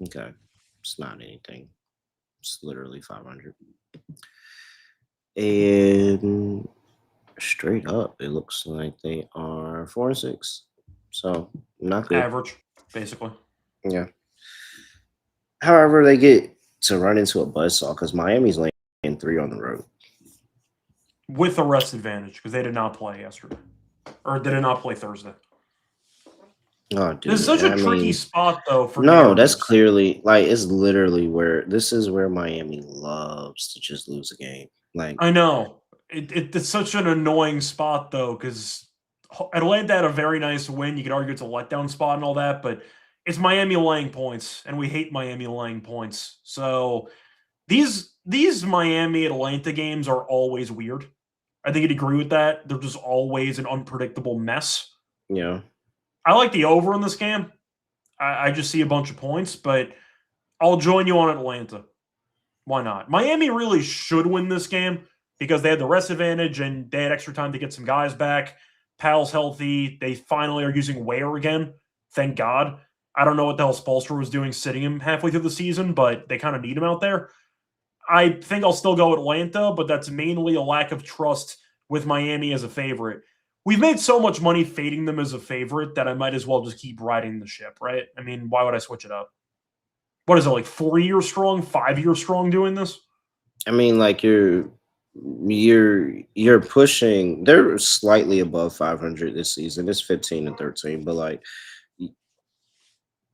[SPEAKER 1] Okay, it's not anything. It's literally 500. And straight up, it looks like they are 4-6. So not good.
[SPEAKER 2] Average, basically.
[SPEAKER 1] Yeah. However, they get to run into a buzzsaw because Miami's laying 3 on the road.
[SPEAKER 2] With a rest advantage because they did not play yesterday. Or they did not play Thursday.
[SPEAKER 1] Oh, dude.
[SPEAKER 2] This is such a tricky spot, though.
[SPEAKER 1] That's clearly, it's literally this is where Miami loves to just lose a game.
[SPEAKER 2] I know. It's such an annoying spot, though, because Atlanta had a very nice win. You could argue it's a letdown spot and all that, but it's Miami laying points, and we hate Miami laying points. So these Miami-Atlanta games are always weird. I think you'd agree with that. They're just always an unpredictable mess.
[SPEAKER 1] Yeah.
[SPEAKER 2] I like the over in this game. I just see a bunch of points, but I'll join you on Atlanta. Why not? Miami really should win this game because they had the rest advantage and they had extra time to get some guys back. Powell's healthy. They finally are using Ware again. Thank God. I don't know what the hell Spoelstra was doing sitting him halfway through the season, but they kind of need him out there. I think I'll still go Atlanta, but that's mainly a lack of trust with Miami as a favorite. We've made so much money fading them as a favorite that I might as well just keep riding the ship, right? I mean, why would I switch it up? What is it, like 4 years strong, 5 years strong doing this?
[SPEAKER 1] I mean, like you're pushing. They're slightly above 500 this season. It's 15-13, but like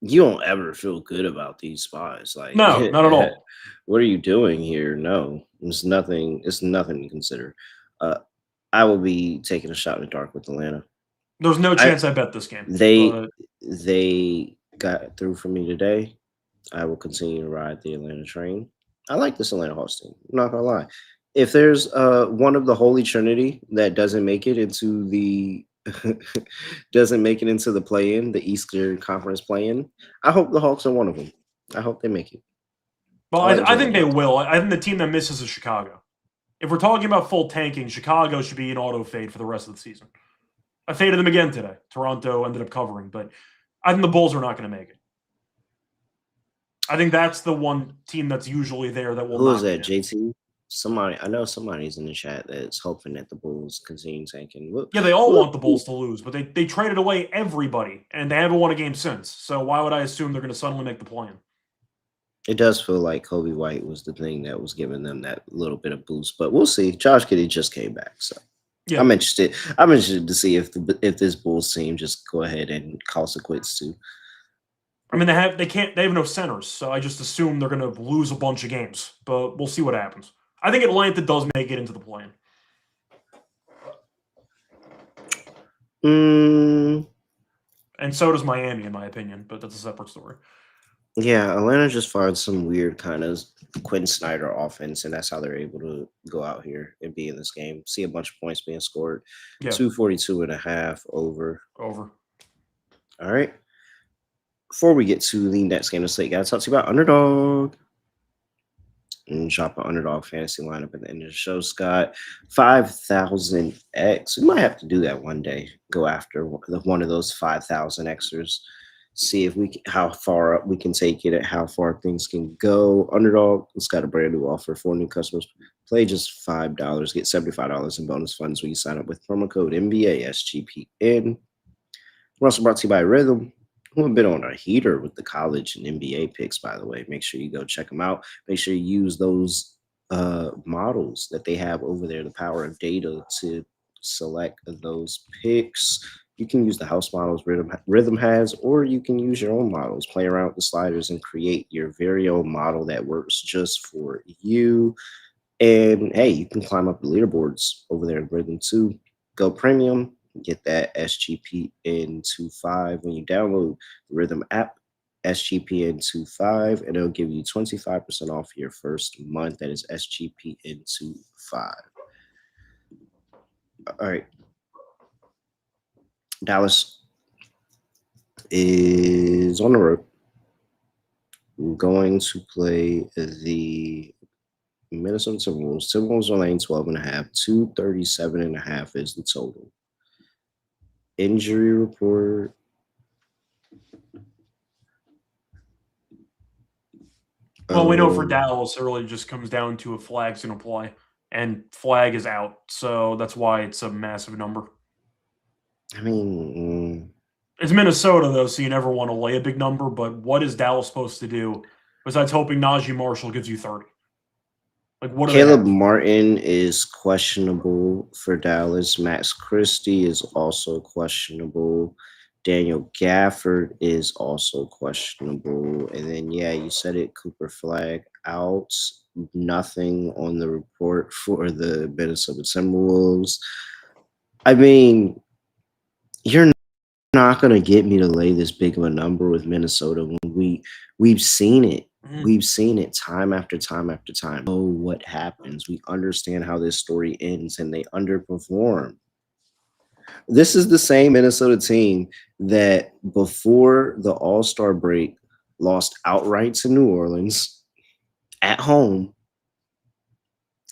[SPEAKER 1] you don't ever feel good about these spots. Like,
[SPEAKER 2] No, not at all.
[SPEAKER 1] what are you doing here? No, it's nothing. It's nothing to consider. Uh, I will be taking a shot in the dark with Atlanta.
[SPEAKER 2] There's no
[SPEAKER 1] I
[SPEAKER 2] chance I bet this game.
[SPEAKER 1] they
[SPEAKER 2] But
[SPEAKER 1] they got through for me today. I will continue to ride the Atlanta train. I like this Atlanta Hawks team. I'm not gonna lie. If there's one of the Holy Trinity that doesn't make it into the doesn't make it into the play-in, the Eastern Conference play-in, I hope the Hawks are one of them. I hope they make it.
[SPEAKER 2] well,
[SPEAKER 1] I like
[SPEAKER 2] I
[SPEAKER 1] Jalen
[SPEAKER 2] think they
[SPEAKER 1] Brunson.
[SPEAKER 2] will. I think the team that misses is Chicago. If we're talking about full tanking, Chicago should be an auto fade for the rest of the season. I faded them again today. Toronto ended up covering, but I think the Bulls are not going to make it. I think that's the one team that's usually there that will
[SPEAKER 1] Who is
[SPEAKER 2] not
[SPEAKER 1] that?
[SPEAKER 2] get in.
[SPEAKER 1] JT? Somebody I know somebody's in the chat that's hoping that the Bulls continue tanking.
[SPEAKER 2] Yeah, they all
[SPEAKER 1] Look,
[SPEAKER 2] want the Bulls to lose, but they traded away everybody, and they haven't won a game since. So why would I assume they're going to suddenly make the plan?
[SPEAKER 1] it does feel like Kobe White was the thing that was giving them that little bit of boost, but we'll see. Josh Giddey just came back, so
[SPEAKER 2] Yeah,
[SPEAKER 1] I'm interested. I'm interested to see if this Bulls team just go ahead and call it quits too.
[SPEAKER 2] I mean they have no centers, so I just assume they're going to lose a bunch of games. But we'll see what happens. I think Atlanta does make it into the plan.
[SPEAKER 1] Mm,
[SPEAKER 2] And so does Miami, in my opinion, but that's a separate story.
[SPEAKER 1] yeah, Atlanta just finds some weird kind of Quinn Snyder offense, and that's how they're able to go out here and be in this game. See a bunch of points being scored.
[SPEAKER 2] Yeah,
[SPEAKER 1] 242.5 over.
[SPEAKER 2] over.
[SPEAKER 1] All right. Before we get to the next game of the slate, gotta talk to you about Underdog. And drop an Underdog Fantasy lineup at the end of the show, Scott. 5,000X. We might have to do that one day. Go after one of those 5,000Xers. See if how far up we can take it, and how far things can go. Underdog, it's got a brand new offer for new customers. Play just $5, get $75 in bonus funds when you sign up with promo code NBA SGPN. We're also brought to you by Rhythm, who have been on a heater with the college and NBA picks, by the way. Make sure you go check them out. Make sure you use those models that they have over there, the power of data, to select those picks. You can use the house models Rhythm has, or you can use your own models. Play around with the sliders and create your very own model that works just for you. And hey, you can climb up the leaderboards over there in Rhythm too. Go premium, get that SGPN25 when you download the Rhythm app, SGPN25, and it'll give you 25% off your first month. That is SGPN25. All right. Dallas is on the road. We're going to play the Minnesota Timberwolves. Timberwolves are laying 12.5. 237.5 is the total. Injury report.
[SPEAKER 2] Well, we know for Dallas, it really just comes down to if Flag's going to play, and Flag is out, so that's why it's a massive number.
[SPEAKER 1] I mean,
[SPEAKER 2] it's Minnesota, though, so you never want to lay a big number, but what is Dallas supposed to do besides hoping Najee Marshall gives you 30? Like, what do
[SPEAKER 1] Caleb
[SPEAKER 2] they have?
[SPEAKER 1] Martin is questionable for Dallas. Max Christie is also questionable. Daniel Gafford is also questionable. And then, yeah, you said it, Cooper Flag out. Nothing on the report for the Minnesota Timberwolves. I mean, you're not going to get me to lay this big of a number with Minnesota when we've seen it. We've seen it time after time after time. Oh, what happens? We understand how this story ends, and they underperform. This is the same Minnesota team that before the All-Star break lost outright to New Orleans at home,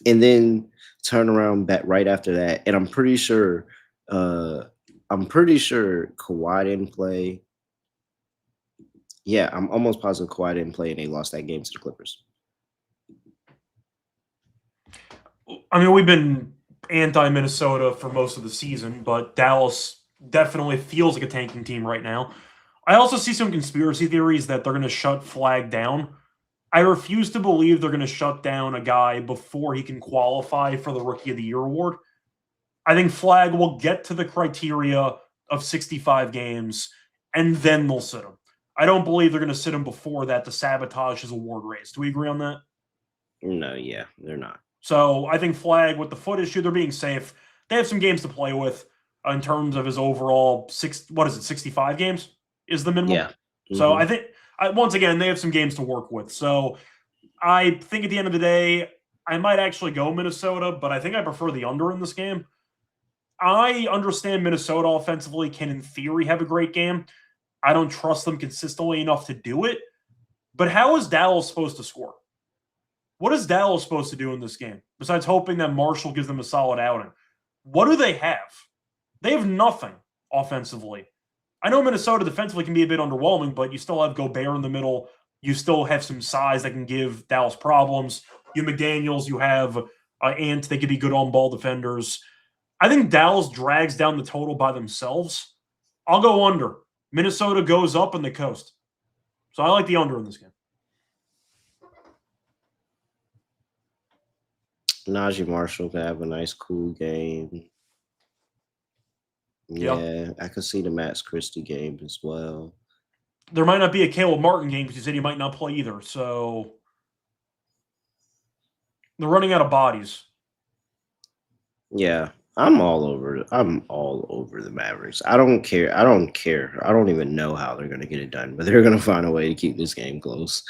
[SPEAKER 1] and then turn around bet right after that. And I'm pretty sure Kawhi didn't play. Yeah, I'm almost positive Kawhi didn't play, and they lost that game to the Clippers.
[SPEAKER 2] I mean, we've been anti-Minnesota for most of the season, but Dallas definitely feels like a tanking team right now. I also see some conspiracy theories that they're going to shut Flag down. I refuse to believe they're going to shut down a guy before he can qualify for the Rookie of the Year award. I think Flag will get to the criteria of 65 games, and then they'll sit him. I don't believe they're going to sit him before that to sabotage his award race. Do we agree on that?
[SPEAKER 1] No, yeah, they're not.
[SPEAKER 2] So I think Flag, with the foot issue, they're being safe. They have some games to play with in terms of his overall 65 games is the minimum.
[SPEAKER 1] Yeah.
[SPEAKER 2] So I think, once again, they have some games to work with. So I think at the end of the day, I might actually go Minnesota, but I think I prefer the under in this game. I understand Minnesota offensively can, in theory, have a great game. I don't trust them consistently enough to do it. But how is Dallas supposed to score? What is Dallas supposed to do in this game besides hoping that Marshall gives them a solid outing? What do they have? They have nothing offensively. I know Minnesota defensively can be a bit underwhelming, but you still have Gobert in the middle. You still have some size that can give Dallas problems. You have McDaniels. You have Ant. They could be good on-ball defenders. I think Dallas drags down the total by themselves. I'll go under. Minnesota goes up in the coast. So I like the under in this game.
[SPEAKER 1] Najee Marshall could have a nice, cool game. Yeah, I could see the Max Christie game as well.
[SPEAKER 2] There might not be a Caleb Martin game because he said he might not play either. So they're running out of bodies.
[SPEAKER 1] Yeah, I'm all over the Mavericks. I don't care. I don't even know how they're going to get it done, but they're going to find a way to keep this game close.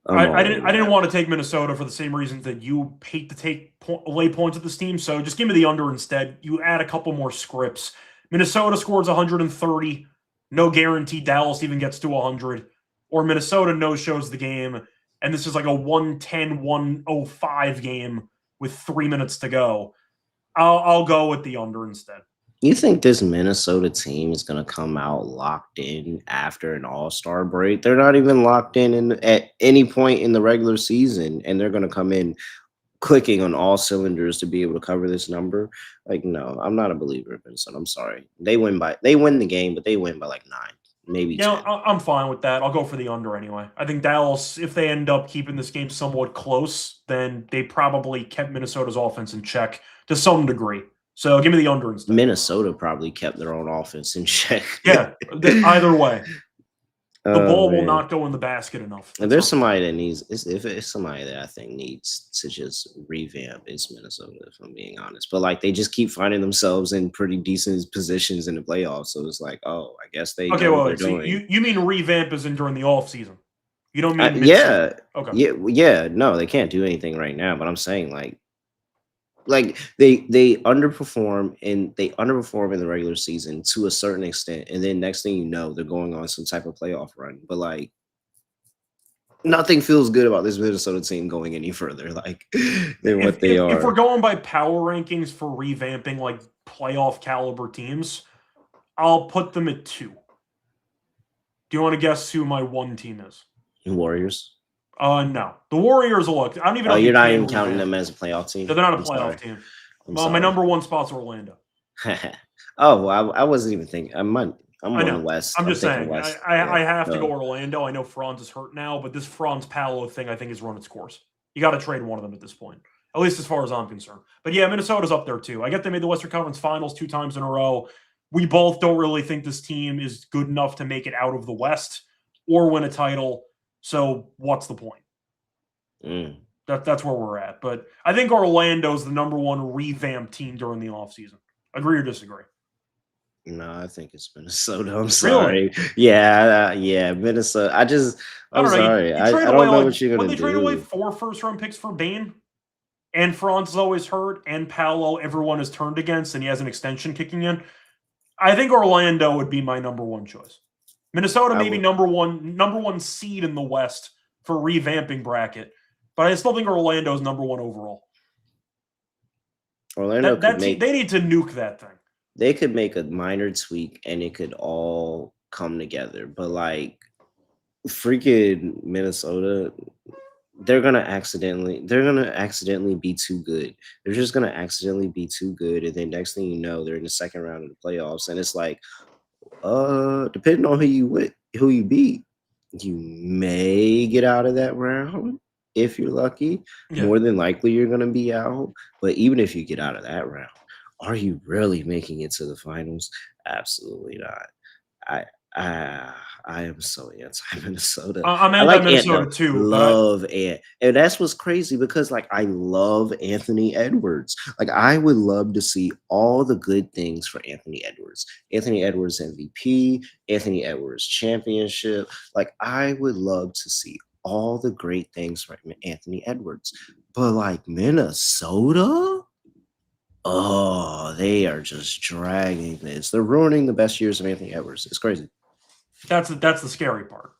[SPEAKER 2] I didn't want to take Minnesota for the same reasons that you hate to lay points at this team. So just give me the under instead. You add a couple more scripts. Minnesota scores 130. No guarantee Dallas even gets to 100. Or Minnesota no-shows the game, and this is like a 110-105 game with 3 minutes to go. I'll go with the under instead.
[SPEAKER 1] You think this Minnesota team is going to come out locked in after an All-Star break? They're not even locked in at any point in the regular season, and they're going to come in clicking on all cylinders to be able to cover this number. Like, no, I'm not a believer in Minnesota. I'm sorry. They win the game, but they win by like 9, maybe 10.
[SPEAKER 2] I'm fine with that. I'll go for the under anyway. I think Dallas, if they end up keeping this game somewhat close, then they probably kept Minnesota's offense in check to some degree. So give me the under instead.
[SPEAKER 1] Minnesota probably kept their own offense in check.
[SPEAKER 2] Yeah, either way. The ball will not go in the basket enough.
[SPEAKER 1] If there's somebody that needs, if it's somebody that I think needs to just revamp, it's Minnesota, if I'm being honest. But like they just keep finding themselves in pretty decent positions in the playoffs. So it's like, oh, I guess they know what they're doing.
[SPEAKER 2] You mean revamp is in during the off season? You don't mean
[SPEAKER 1] yeah.
[SPEAKER 2] Okay.
[SPEAKER 1] Yeah. No, they can't do anything right now. But I'm saying like they underperform in the regular season to a certain extent, and then next thing you know, they're going on some type of playoff run. But like nothing feels good about this Minnesota team going any further than what they are.
[SPEAKER 2] If we're going by power rankings for revamping like playoff caliber teams, I'll put them at 2. Do you want to guess who my 1 team is?
[SPEAKER 1] Warriors.
[SPEAKER 2] No. The Warriors will look. I don't even know.
[SPEAKER 1] You're not even counting them as a playoff team?
[SPEAKER 2] No, they're not a playoff team. Well, my number 1 spot's Orlando.
[SPEAKER 1] Well, I wasn't even thinking. I'm on West.
[SPEAKER 2] I'm just saying. I have to go Orlando. I know Franz is hurt now, but this Franz Paolo thing I think has run its course. You got to trade one of them at this point, at least as far as I'm concerned. But yeah, Minnesota's up there too. I get they made the Western Conference Finals 2 times in a row. We both don't really think this team is good enough to make it out of the West or win a title. So what's the point? That's where we're at. But I think Orlando's the number 1 revamped team during the offseason. Agree or disagree?
[SPEAKER 1] No, I think it's Minnesota. I'm sorry. Really? Yeah, Minnesota. I'm sorry. I don't know what you're going to do.
[SPEAKER 2] When they trade away 4 first-round picks for Bane, and Franz is always hurt, and Paolo everyone is turned against, and he has an extension kicking in, I think Orlando would be my number 1 choice. Minnesota maybe number one seed in the West for revamping bracket, but I still think Orlando's number 1 overall.
[SPEAKER 1] Orlando
[SPEAKER 2] they need to nuke that thing.
[SPEAKER 1] They could make a minor tweak and it could all come together. But like freaking Minnesota, they're gonna accidentally be too good. They're just gonna accidentally be too good, and then next thing you know, they're in the second round of the playoffs, and it's like, Depending on who you beat, you may get out of that round if you're lucky.
[SPEAKER 2] Yeah.
[SPEAKER 1] More than likely, you're gonna be out. But even if you get out of that round, are you really making it to the finals? Absolutely not. I I I am so anti-Minnesota.
[SPEAKER 2] I'm
[SPEAKER 1] I like Ant
[SPEAKER 2] anti-Minnesota
[SPEAKER 1] though.
[SPEAKER 2] too, but
[SPEAKER 1] Love Ant. And that's what's crazy because like I love Anthony Edwards. Like I would love to see all the good things for Anthony Edwards. Anthony Edwards MVP, Anthony Edwards championship. Like I would love to see all the great things for Anthony Edwards. But like Minnesota? Oh, they are just dragging this. They're ruining the best years of Anthony Edwards. It's crazy.
[SPEAKER 2] that's the scary part.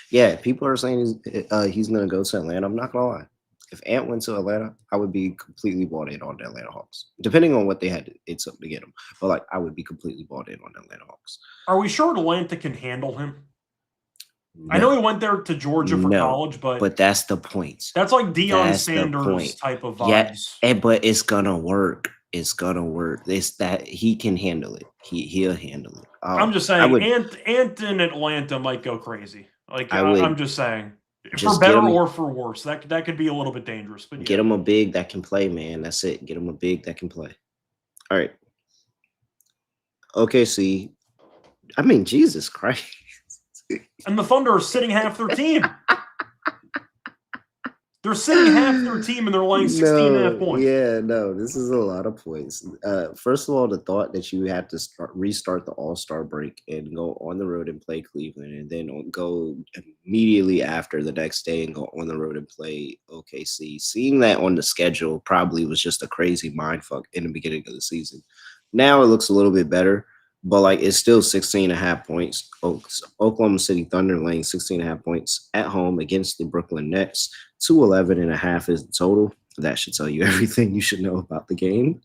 [SPEAKER 1] Yeah, people are saying he's going to go to Atlanta. I'm not going to lie. If Ant went to Atlanta, I would be completely bought in on the Atlanta Hawks, depending on what they had to get him. But like, I would be completely bought in on the Atlanta Hawks.
[SPEAKER 2] Are we sure Atlanta can handle him? No. I know he went there to Georgia for college, but
[SPEAKER 1] that's the point.
[SPEAKER 2] That's like Deion Sanders type of vibes.
[SPEAKER 1] Yeah, but it's gonna work. It's gonna work. It's that he can handle it. He'll handle it.
[SPEAKER 2] I'm just saying, Ant in Atlanta might go crazy. Like I'm just saying, for better or for worse, that could be a little bit dangerous. But
[SPEAKER 1] get him a big that can play, man. That's it. Get him a big that can play. All right. OKC. I mean, Jesus Christ.
[SPEAKER 2] And the Thunder are sitting half their team. They're sitting half their team and they're laying 16.5 points.
[SPEAKER 1] Yeah, no, this is a lot of points. First of all, the thought that you had to restart the All-Star break and go on the road and play Cleveland and then go immediately after the next day and go on the road and play OKC. Seeing that on the schedule probably was just a crazy mindfuck in the beginning of the season. Now it looks a little bit better. But like it's still 16.5 points. Oklahoma City Thunder laying 16.5 points at home against the Brooklyn Nets. 211.5 is the total. That should tell you everything you should know about the game.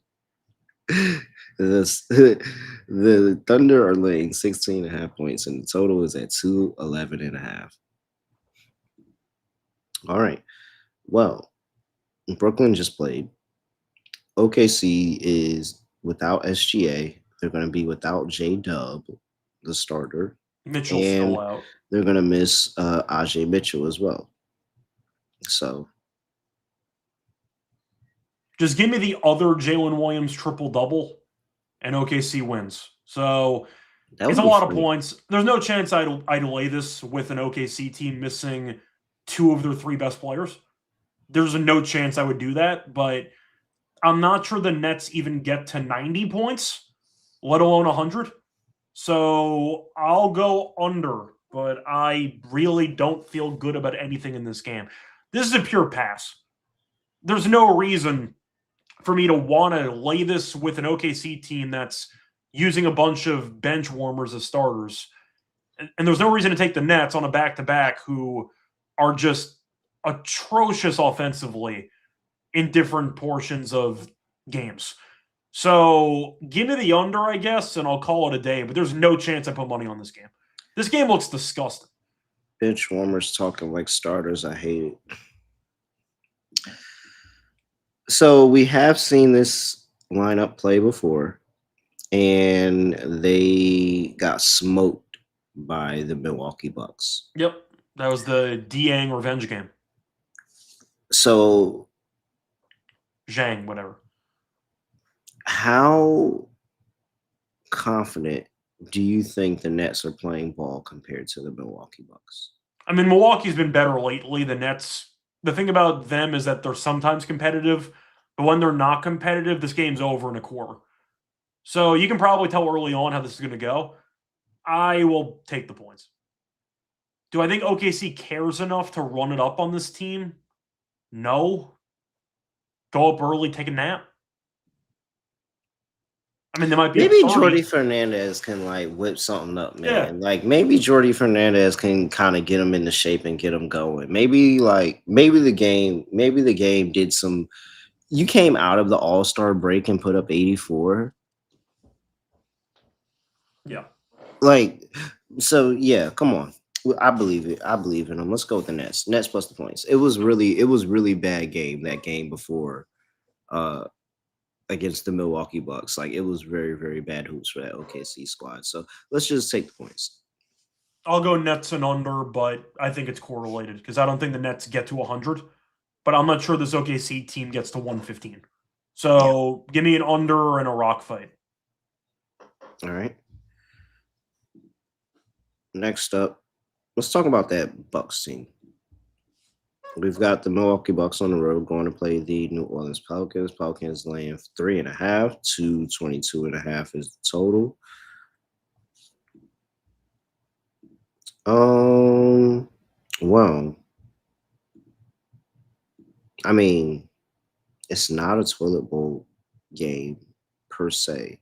[SPEAKER 1] The Thunder are laying 16.5 points, and the total is at 211.5. All right. Well, Brooklyn just played. OKC is without SGA. They're going to be without J-Dub, the starter.
[SPEAKER 2] Mitchell's still out.
[SPEAKER 1] They're going to miss Ajay Mitchell as well. So.
[SPEAKER 2] Just give me the other Jalen Williams triple-double, and OKC wins. So it's a lot of points. There's no chance I'd lay this with an OKC team missing 2 of their 3 best players. There's no chance I would do that, but I'm not sure the Nets even get to 90 points. Let alone 100. So I'll go under, but I really don't feel good about anything in this game. This is a pure pass. There's no reason for me to want to lay this with an OKC team that's using a bunch of bench warmers as starters. And there's no reason to take the Nets on a back-to-back who are just atrocious offensively in different portions of games. So give me the under, I guess, and I'll call it a day. But there's no chance I put money on this game. This game looks disgusting.
[SPEAKER 1] Bench warmers talking like starters. I hate it. So we have seen this lineup play before, and they got smoked by the Milwaukee Bucks.
[SPEAKER 2] Yep. That was the Dieng revenge game.
[SPEAKER 1] So
[SPEAKER 2] Zhang, whatever.
[SPEAKER 1] How confident do you think the Nets are playing ball compared to the Milwaukee Bucks?
[SPEAKER 2] I mean, Milwaukee's been better lately. The Nets, the thing about them is that they're sometimes competitive, but when they're not competitive, this game's over in a quarter. So you can probably tell early on how this is going to go. I will take the points. Do I think OKC cares enough to run it up on this team? No. Go up early, take a nap. I mean, there might be
[SPEAKER 1] maybe Jordy Fernandez can like whip something up, man. Yeah. Like maybe Jordy Fernandez can kind of get him into shape and get him going. Maybe the game did some. You came out of the All-Star break and put up 84.
[SPEAKER 2] Yeah.
[SPEAKER 1] So yeah, come on. I believe it. I believe in them. Let's go with the Nets. Nets plus the points. It was really bad game, that game before against the Milwaukee Bucks. Like, it was very, very bad hoops for that OKC squad. So let's just take the points.
[SPEAKER 2] I'll go Nets and under, but I think it's correlated because I don't think the Nets get to 100, but I'm not sure this OKC team gets to 115. So give me an under and a rock fight.
[SPEAKER 1] All right. Next up, let's talk about that Bucks team. We've got the Milwaukee Bucks on the road going to play the New Orleans Pelicans. Pelicans laying 3.5 to 22.5 is the total. Well, I mean, it's not a toilet bowl game per se,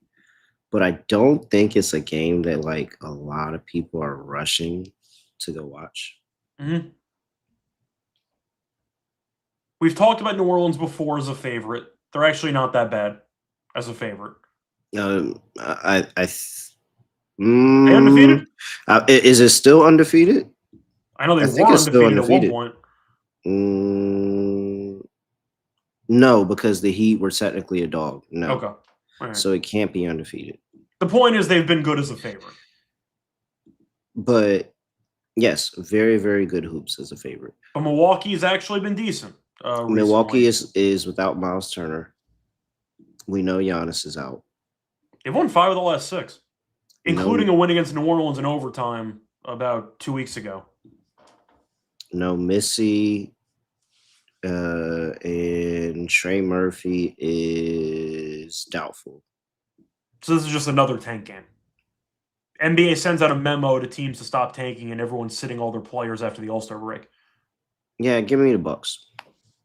[SPEAKER 1] but I don't think it's a game that like a lot of people are rushing to go watch.
[SPEAKER 2] Mm-hmm. We've talked about New Orleans before as a favorite. They're actually not that bad as a favorite.
[SPEAKER 1] They
[SPEAKER 2] undefeated?
[SPEAKER 1] Is it still undefeated?
[SPEAKER 2] I know they were undefeated at one point.
[SPEAKER 1] No, because the Heat were technically a dog. No.
[SPEAKER 2] Okay. All right.
[SPEAKER 1] So it can't be undefeated.
[SPEAKER 2] The point is they've been good as a favorite.
[SPEAKER 1] But yes, very, very good hoops as a favorite.
[SPEAKER 2] But Milwaukee's actually been decent.
[SPEAKER 1] Milwaukee is without Miles Turner. We know Giannis is out.
[SPEAKER 2] They've won 5 of the last 6, including a win against New Orleans in overtime about 2 weeks ago.
[SPEAKER 1] No, Missy and Trey Murphy is doubtful.
[SPEAKER 2] So this is just another tank game. NBA sends out a memo to teams to stop tanking, and everyone's sitting all their players after the All-Star break.
[SPEAKER 1] Yeah, give me the Bucks.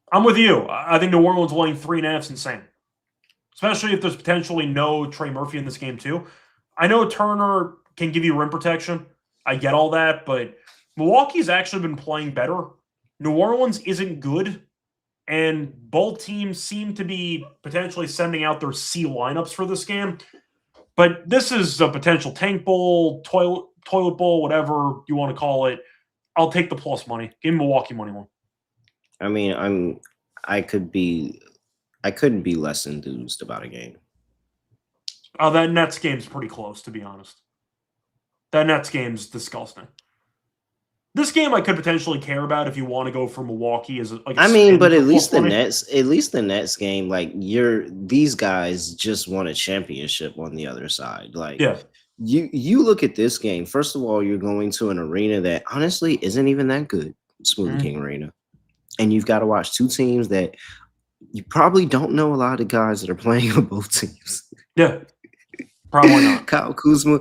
[SPEAKER 2] I'm with you. I think New Orleans laying 3.5 is insane, especially if there's potentially no Trey Murphy in this game too. I know Turner can give you rim protection. I get all that, but Milwaukee's actually been playing better. New Orleans isn't good, and both teams seem to be potentially sending out their C lineups for this game. But this is a potential tank bowl, toilet bowl, whatever you want to call it. I'll take the plus money. Give me Milwaukee money one.
[SPEAKER 1] I mean, I couldn't be less enthused about a game.
[SPEAKER 2] That Nets game's pretty close, to be honest. That Nets game's disgusting. This game I could potentially care about if you want to go for Milwaukee as like.
[SPEAKER 1] But at least the Nets game, like these guys just won a championship on the other side. Like,
[SPEAKER 2] yeah.
[SPEAKER 1] You look at this game. First of all, you're going to an arena that honestly isn't even that good, Smoothie King Arena, and you've got to watch two teams that you probably don't know a lot of guys that are playing on both teams.
[SPEAKER 2] Yeah, probably not.
[SPEAKER 1] Kyle Kuzma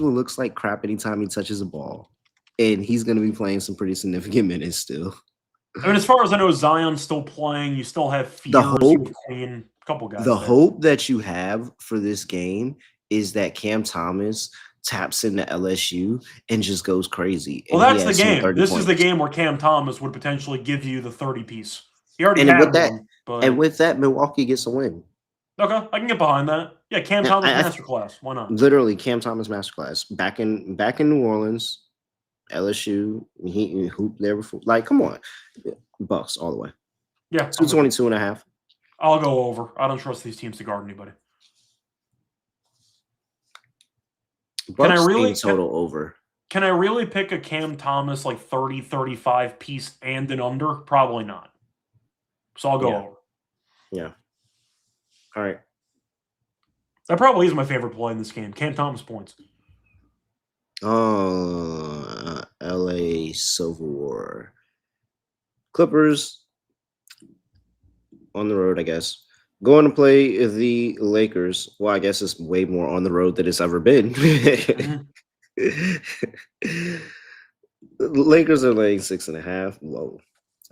[SPEAKER 1] looks like crap anytime he touches a ball, and he's going to be playing some pretty significant minutes still.
[SPEAKER 2] I mean, as far as I know, Zion's still playing. You still have Fears, Queen, a couple guys.
[SPEAKER 1] The hope that you have for this game is that Cam Thomas taps into LSU and just goes crazy.
[SPEAKER 2] Well, that's the game. This is the game where Cam Thomas would potentially give you the 30-piece. He already had one.
[SPEAKER 1] And with that, Milwaukee gets a win.
[SPEAKER 2] Okay, I can get behind that. Yeah, Cam Thomas masterclass. Why not?
[SPEAKER 1] Literally, Cam Thomas masterclass. Back in New Orleans, LSU, he hooped there before. Like, come on. Bucks all the way.
[SPEAKER 2] Yeah.
[SPEAKER 1] 222.5.
[SPEAKER 2] I'll go over. I don't trust these teams to guard anybody.
[SPEAKER 1] Bucks total over.
[SPEAKER 2] Can I really pick a Cam Thomas like 30, 35 piece and an under? Probably not. So I'll go over.
[SPEAKER 1] Yeah. All right.
[SPEAKER 2] That probably is my favorite play in this game. Cam Thomas points.
[SPEAKER 1] LA Civil War. Clippers on the road, I guess. Going to play the Lakers. Well, I guess it's way more on the road than it's ever been. The Lakers are laying 6.5. Whoa.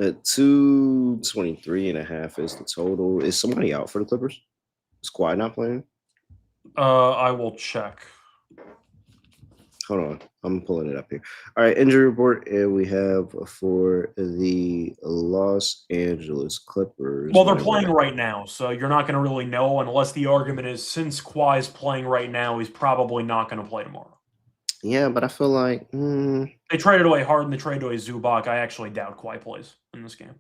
[SPEAKER 1] At 223.5 is the total. Is somebody out for the Clippers? Is Kawhi not playing?
[SPEAKER 2] I will check.
[SPEAKER 1] Hold on. I'm pulling it up here. All right, injury report we have for the Los Angeles Clippers.
[SPEAKER 2] Well, they're playing right now, so you're not going to really know unless the argument is since Kawhi's playing right now, he's probably not going to play tomorrow.
[SPEAKER 1] Yeah, but I feel like
[SPEAKER 2] they traded away Harden, they traded away Zubac. I actually doubt Kawhi plays in this game.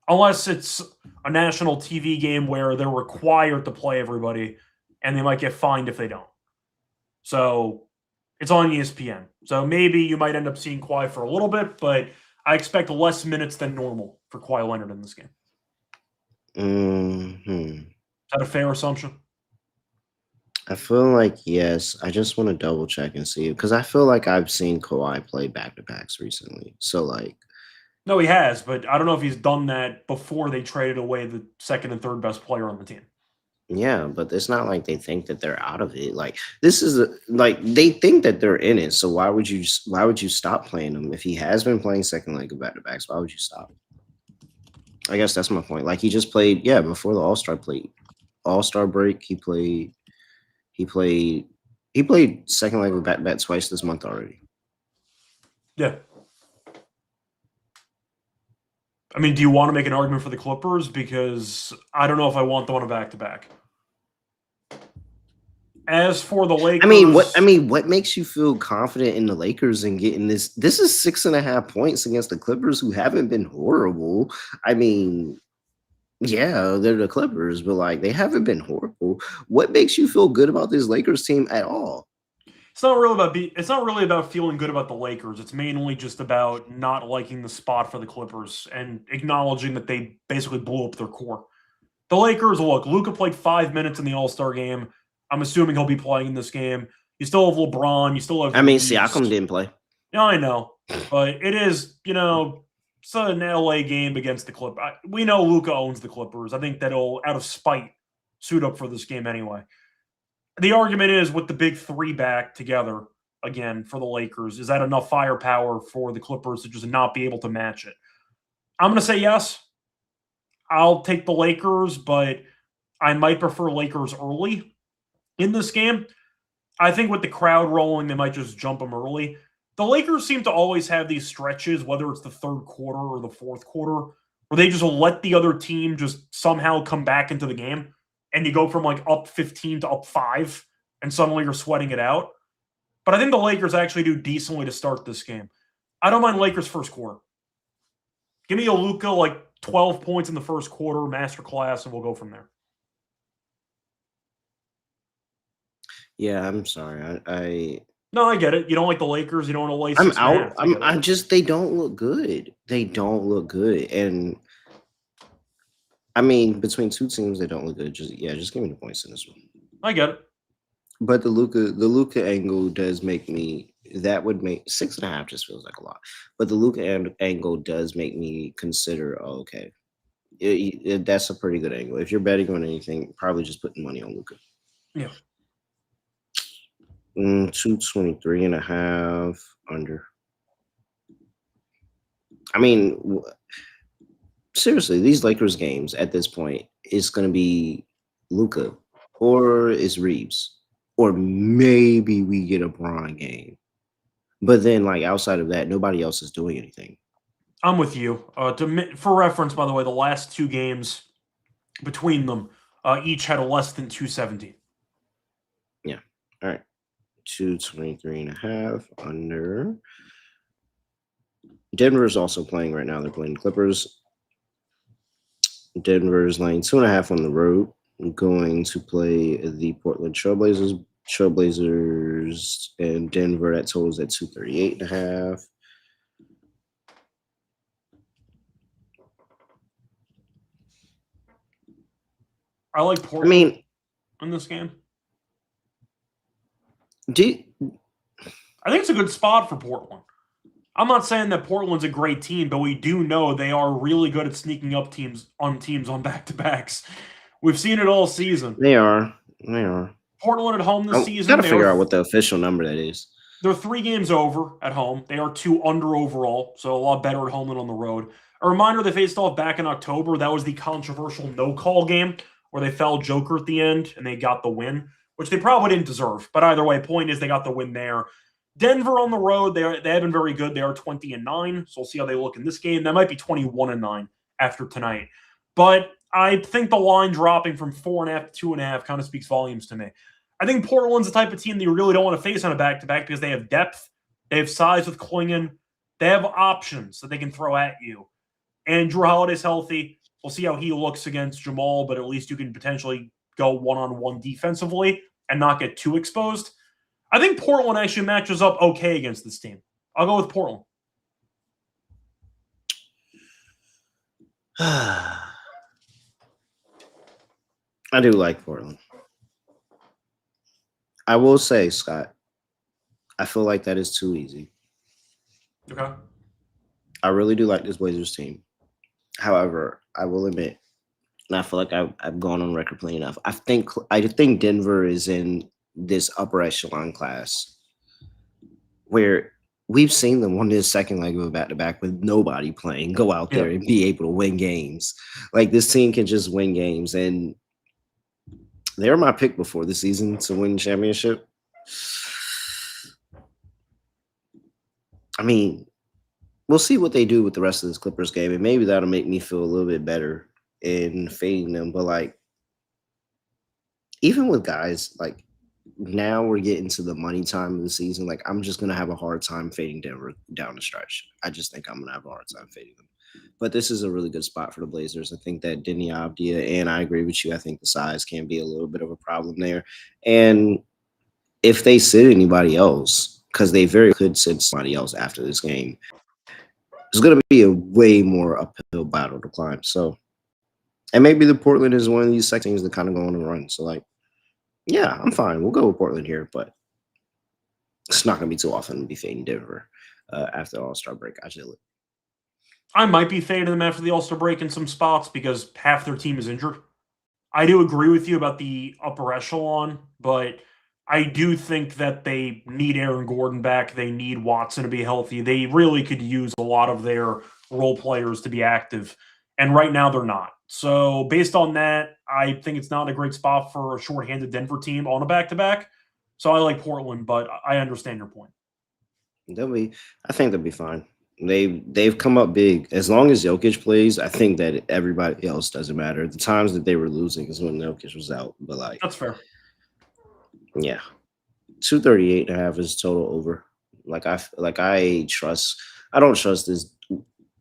[SPEAKER 2] Unless it's a national TV game where they're required to play everybody, and they might get fined if they don't. So it's on ESPN. So maybe you might end up seeing Kawhi for a little bit, but I expect less minutes than normal for Kawhi Leonard in this game. Is that a fair assumption?
[SPEAKER 1] I feel like yes. I just want to double check and see because I feel like I've seen Kawhi play back-to-backs recently. So like,
[SPEAKER 2] No, he has, but I don't know if he's done that before they traded away the second and third best player on the team.
[SPEAKER 1] yeah, but it's not like they think that they're out of it. Like this is like they think that they're in it. So why would you stop playing him if he has been playing second leg of back-to-backs? Why would you stop? I guess that's my point. Like he just played, yeah, before the All-Star break, he played second leg of back-to-back twice this month already.
[SPEAKER 2] Yeah. I mean, do you want to make an argument for the Clippers? Because I don't know if I want them on a back-to-back. As for the Lakers,
[SPEAKER 1] what makes you feel confident in the Lakers and getting this? This is 6.5 points against the Clippers, who haven't been horrible. I mean, yeah, they're the Clippers, but like they haven't been horrible. What makes you feel good about this Lakers team at all?
[SPEAKER 2] it's not really about feeling good about the Lakers. It's mainly just about not liking the spot for the Clippers and acknowledging that they basically blew up their core. The Lakers, look, Luka played 5 minutes in the All-Star game. I'm assuming he'll be playing in this game. You still have LeBron. You still have.
[SPEAKER 1] Siakam didn't play.
[SPEAKER 2] Yeah, I know, but it is, it's an LA game against the Clippers. We know Luka owns the Clippers. I think that he'll, out of spite, suit up for this game anyway. The argument is with the big three back together again for the Lakers, is that enough firepower for the Clippers to just not be able to match it? I'm going to say yes. I'll take the Lakers, but I might prefer Lakers early in this game. I think with the crowd rolling, they might just jump them early. The Lakers seem to always have these stretches, whether it's the third quarter or the fourth quarter, where they just let the other team just somehow come back into the game. And you go from like up 15 to up 5, and suddenly you're sweating it out. But I think the Lakers actually do decently to start this game. I don't mind Lakers first quarter. Give me a Luka like 12 points in the first quarter, masterclass, and we'll go from there.
[SPEAKER 1] Yeah, I'm sorry.
[SPEAKER 2] No, I get it. You don't like the Lakers. You don't want to lay.
[SPEAKER 1] I'm out. They don't look good. They don't look good. And I mean, between two teams, they don't look good. Just give me the points in this one.
[SPEAKER 2] I get it.
[SPEAKER 1] But the Luka angle does make me. That would make 6.5 just feels like a lot. But the Luka angle does make me consider. Oh, okay, that's a pretty good angle. If you're betting on anything, probably just putting money on Luka.
[SPEAKER 2] Yeah.
[SPEAKER 1] 223.5 under. I mean, seriously, these Lakers games at this point is going to be Luka or is Reeves, or maybe we get a Bron game. But then, like outside of that, nobody else is doing anything.
[SPEAKER 2] I'm with you. For reference, by the way, the last two games between them each had a less than 270.
[SPEAKER 1] Yeah. All right. 223.5 under. Denver's also playing right now. They're playing the Clippers. Denver's laying 2.5 on the road. Going to play the Portland Trailblazers. Trailblazers and Denver, that totals at 238.5.
[SPEAKER 2] I like Portland in this game. I think it's a good spot for Portland. I'm not saying that Portland's a great team, but we do know they are really good at sneaking up teams on back-to-backs. We've seen it all season.
[SPEAKER 1] They are.
[SPEAKER 2] Portland at home this season.
[SPEAKER 1] Got to figure out what the official number that is.
[SPEAKER 2] They're 3 games over at home. They are 2 under overall, so a lot better at home than on the road. A reminder, they faced off back in October. That was the controversial no-call game where they fell Joker at the end and they got the win, which they probably didn't deserve. But either way, point is they got the win there. Denver on the road, they have been very good. They are 20-9, so we'll see how they look in this game. That might be 21-9 after tonight. But I think the line dropping from 4.5 to 2.5 kind of speaks volumes to me. I think Portland's the type of team that you really don't want to face on a back-to-back because they have depth. They have size with Klingon. They have options that they can throw at you. and Drew Holiday's healthy. We'll see how he looks against Jamal, but at least you can potentially go one-on-one defensively and not get too exposed. I think Portland actually matches up okay against this team. I'll go with Portland.
[SPEAKER 1] I do like Portland. I will say, Scott, I feel like that is too easy.
[SPEAKER 2] Okay.
[SPEAKER 1] I really do like this Blazers team. However, I will admit, and I feel like I've gone on record playing enough. I think Denver is in this upper echelon class where we've seen them on this second leg of a back-to-back with nobody playing, go out there and be able to win games. Like, this team can just win games, and they're my pick before the season to win the championship. I mean, we'll see what they do with the rest of this Clippers game, and maybe that'll make me feel a little bit better in fading them. But, like, even with guys, like, now we're getting to the money time of the season. Like, I'm just going to have a hard time fading Denver down the stretch. I just think I'm going to have a hard time fading them. But this is a really good spot for the Blazers. I think that Denny Avdia, and I agree with you, I think the size can be a little bit of a problem there. And if they sit anybody else, because they very could sit somebody else after this game, it's going to be a way more uphill battle to climb. So, and maybe the Portland is one of these second teams that kind of go on a run. So, like, yeah, I'm fine. We'll go with Portland here, but it's not going to be too often to be fading Denver after the All-Star break.
[SPEAKER 2] I might be fading them after the All-Star break in some spots because half their team is injured. I do agree with you about the upper echelon, but I do think that they need Aaron Gordon back. They need Watson to be healthy. They really could use a lot of their role players to be active, and right now they're not. So based on that, I think it's not a great spot for a shorthanded Denver team on a back-to-back. So I like Portland, but I understand your point.
[SPEAKER 1] I think they'll be fine. They've come up big. As long as Jokic plays, I think that everybody else doesn't matter. The times that they were losing is when Jokic was out. But, like,
[SPEAKER 2] that's fair.
[SPEAKER 1] Yeah. 238.5 is total over. I don't trust this.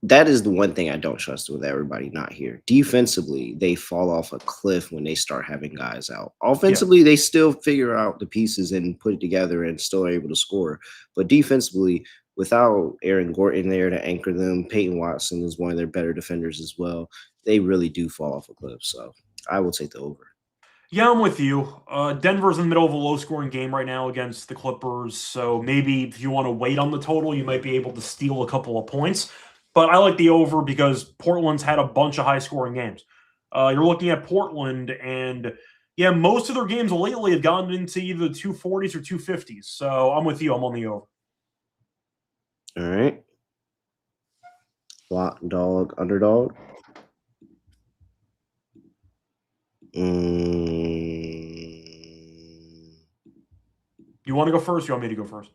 [SPEAKER 1] That is the one thing I don't trust with everybody not here. Defensively, they fall off a cliff when they start having guys out. Offensively, they still figure out the pieces and put it together and still are able to score. But defensively, without Aaron Gordon there to anchor them, Peyton Watson is one of their better defenders as well. They really do fall off a cliff. So I will take the over.
[SPEAKER 2] Yeah, I'm with you. Denver's in the middle of a low-scoring game right now against the Clippers, so maybe if you want to wait on the total, you might be able to steal a couple of points. But I like the over because Portland's had a bunch of high-scoring games. You're looking at Portland, and yeah, most of their games lately have gotten into either 240s or 250s. So I'm with you. I'm on the over.
[SPEAKER 1] All right. Lock, dog, underdog.
[SPEAKER 2] You want to go first? Or you want me to go first?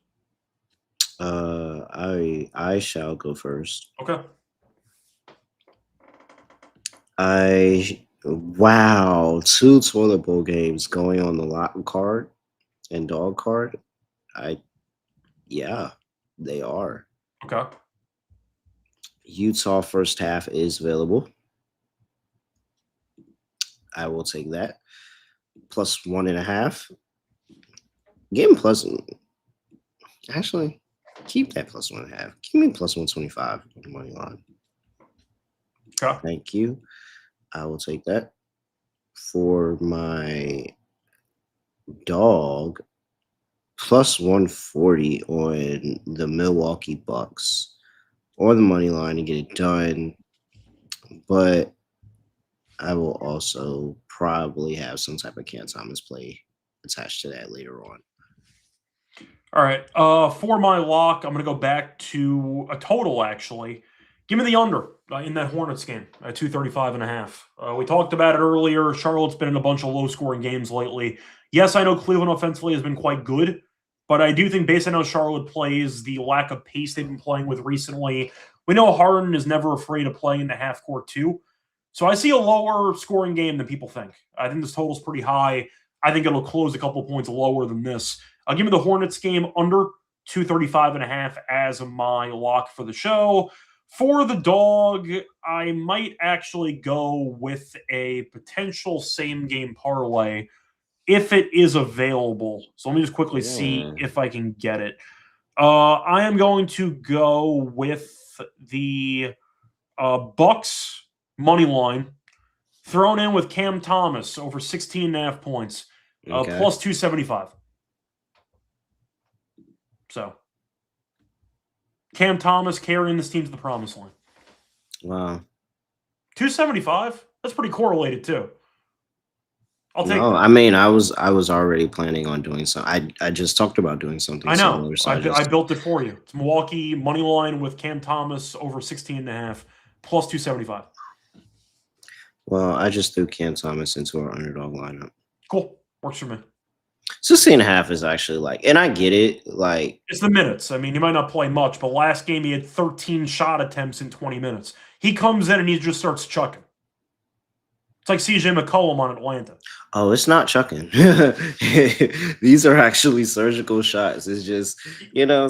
[SPEAKER 1] I shall go first.
[SPEAKER 2] Okay.
[SPEAKER 1] Wow, 2 toilet bowl games going on the lock card and dog card. Yeah, they are.
[SPEAKER 2] Okay.
[SPEAKER 1] Utah first half is available. I will take that. Plus 1.5. Give him plus. Actually, keep that plus 1.5. Give me plus 125 on the money line.
[SPEAKER 2] Okay.
[SPEAKER 1] Thank you. I will take that. For my dog, plus 140 on the Milwaukee Bucks or the money line to get it done. But I will also probably have some type of Cam Thomas play attached to that later on.
[SPEAKER 2] All right. For my lock, I'm going to go back to a total, actually. Give me the under in that Hornets game at 235.5. We talked about it earlier. Charlotte's been in a bunch of low-scoring games lately. Yes, I know Cleveland offensively has been quite good, but I do think based on how Charlotte plays, the lack of pace they've been playing with recently, we know Harden is never afraid of playing in the half court too. So I see a lower scoring game than people think. I think this total's pretty high. I think it'll close a couple points lower than this. I'll give me the Hornets game under 235.5 as my lock for the show. For the dog, I might actually go with a potential same-game parlay if it is available. So let me just quickly see if I can get it. I am going to go with the Bucks money line thrown in with Cam Thomas over 16.5 points, plus 275. So Cam Thomas carrying this team to the promised land.
[SPEAKER 1] Wow.
[SPEAKER 2] 275? That's pretty correlated too. I'll take
[SPEAKER 1] No,
[SPEAKER 2] that.
[SPEAKER 1] I mean, I was already planning on doing something. I just talked about doing something
[SPEAKER 2] I know.
[SPEAKER 1] similar. So
[SPEAKER 2] I built it for you. It's Milwaukee money line with Cam Thomas over 16.5, plus 275.
[SPEAKER 1] Well, I just threw Cam Thomas into our underdog lineup.
[SPEAKER 2] Cool. Works for me.
[SPEAKER 1] 16.5 is actually like, and I get it. Like,
[SPEAKER 2] it's the minutes. I mean, he might not play much, but last game he had 13 shot attempts in 20 minutes. He comes in and he just starts chucking. It's like CJ McCollum on Atlanta.
[SPEAKER 1] Oh, it's not chucking. These are actually surgical shots. It's just,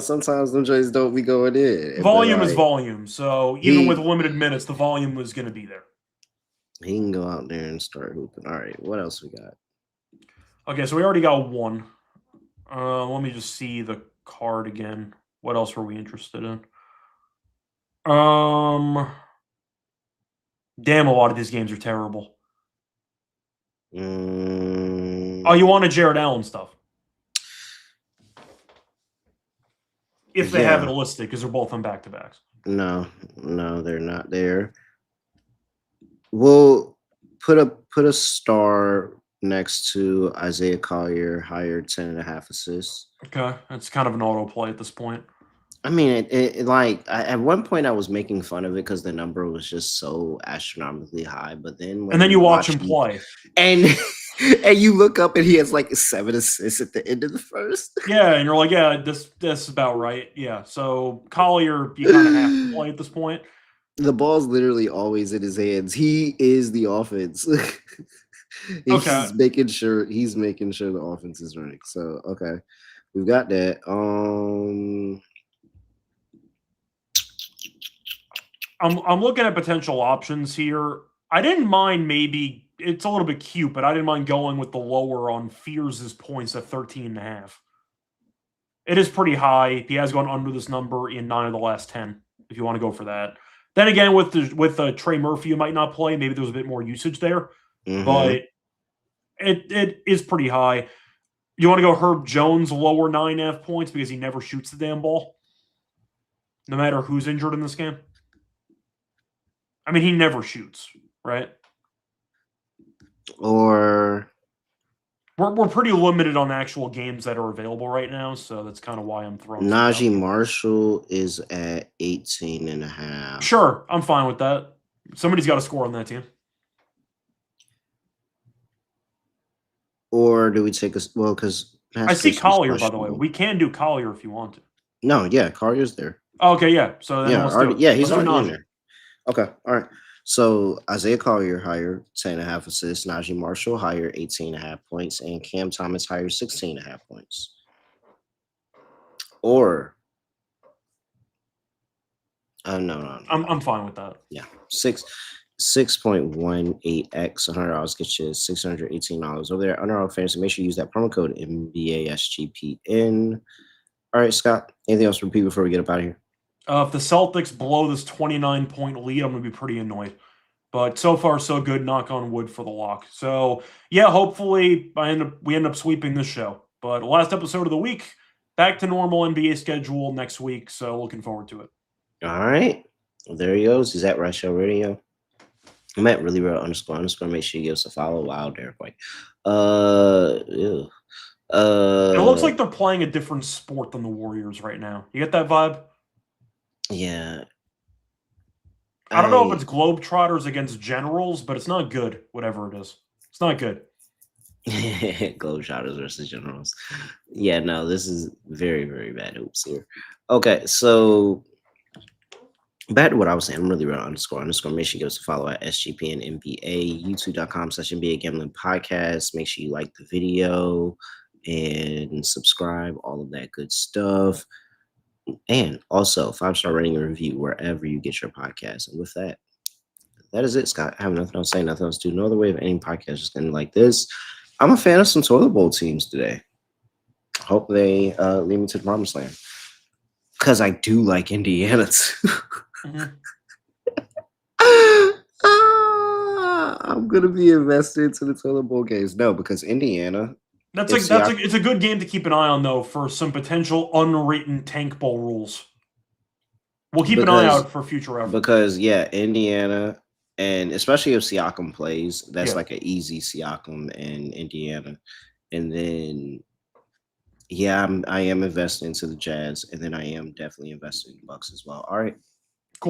[SPEAKER 1] sometimes them joints don't be going in.
[SPEAKER 2] Volume is volume. So even with limited minutes, the volume was going to be there.
[SPEAKER 1] He can go out there and start hooping. All right, what else we got?
[SPEAKER 2] Okay, so we already got one. Let me just see the card again. What else were we interested in? Damn, a lot of these games are terrible. Oh, you wanted Jared Allen stuff? If they have it listed, because they're both on back-to-backs.
[SPEAKER 1] No, they're not there. We'll put a star next to Isaiah Collier, higher 10.5 assists.
[SPEAKER 2] Okay, that's kind of an auto play at this point.
[SPEAKER 1] I mean, at one point I was making fun of it because the number was just so astronomically high. But then
[SPEAKER 2] you watch him play,
[SPEAKER 1] and you look up and he has like 7 assists at the end of the first.
[SPEAKER 2] Yeah, and you're like, yeah, this is about right. Yeah, so Collier, you kind of have to play at this point.
[SPEAKER 1] The ball's literally always in his hands. He is the offense. He's making sure the offense is running. So okay, we've got that.
[SPEAKER 2] I'm looking at potential options here. I didn't mind maybe it's a little bit cute, but I didn't mind going with the lower on Fears' points at 13.5. It is pretty high. He has gone under this number in 9 of the last 10. If you want to go for that. Then again, with Trey Murphy, you might not play. Maybe there's a bit more usage there, but it is pretty high. You want to go Herb Jones lower 9.5 points because he never shoots the damn ball, no matter who's injured in this game. I mean, he never shoots, right?
[SPEAKER 1] Or
[SPEAKER 2] we're pretty limited on actual games that are available right now, so that's kind of why I'm throwing.
[SPEAKER 1] Najee Marshall is at 18.5.
[SPEAKER 2] Sure, I'm fine with that. Somebody's got to score on that team.
[SPEAKER 1] Or do we take because
[SPEAKER 2] I see Collier, by the way. We can do Collier if you want to.
[SPEAKER 1] No, yeah, Collier's there.
[SPEAKER 2] Okay, yeah. So then
[SPEAKER 1] he's already in there. Okay, all right. So Isaiah Collier higher 10.5 assists, Najee Marshall higher 18.5 points, and Cam Thomas higher 16.5 points. Or no.
[SPEAKER 2] I'm fine with that.
[SPEAKER 1] Yeah, 6.18x $100 gets you $618 over there. Underdog Fantasy. Make sure you use that promo code MBASGPN. All right, Scott. Anything else to repeat before we get up out of here?
[SPEAKER 2] If the Celtics blow this 29-point lead, I'm going to be pretty annoyed. But so far, so good. Knock on wood for the lock. So, yeah, hopefully we end up sweeping this show. But last episode of the week, back to normal NBA schedule next week. So looking forward to it.
[SPEAKER 1] All right. Well, there he goes. He's at Reichel Radio. I'm at really real __. Make sure you give us a follow. Wow, Derek White. It
[SPEAKER 2] looks like they're playing a different sport than the Warriors right now. You get that vibe?
[SPEAKER 1] Yeah.
[SPEAKER 2] I don't know if it's Globetrotters against Generals, but it's not good, whatever it is. It's not good.
[SPEAKER 1] Globetrotters versus Generals. Yeah, no, this is very, very bad hoops here. Okay, so back to what I was saying. I'm really real __. Make sure you give us a follow at SGPN NBA, youtube.com/NBA Gambling Podcast. Make sure you like the video and subscribe, all of that good stuff. And also 5-star rating and review wherever you get your podcast. And with that, that is it, Scott. I have nothing else to say, nothing else to do. No other way of any podcast just ending like this. I'm a fan of some toilet bowl teams today. Hope they lead me to the promised land. Because I do like Indiana too. I'm gonna be invested into the toilet bowl games. No, because Indiana.
[SPEAKER 2] It's a good game to keep an eye on though for some potential unwritten tank bowl rules. We'll keep an eye out for future efforts.
[SPEAKER 1] Because Indiana, and especially if Siakam plays, that's like an easy Siakam in Indiana. And then I am investing into the Jazz, and then I am definitely investing in the Bucks as well. All right.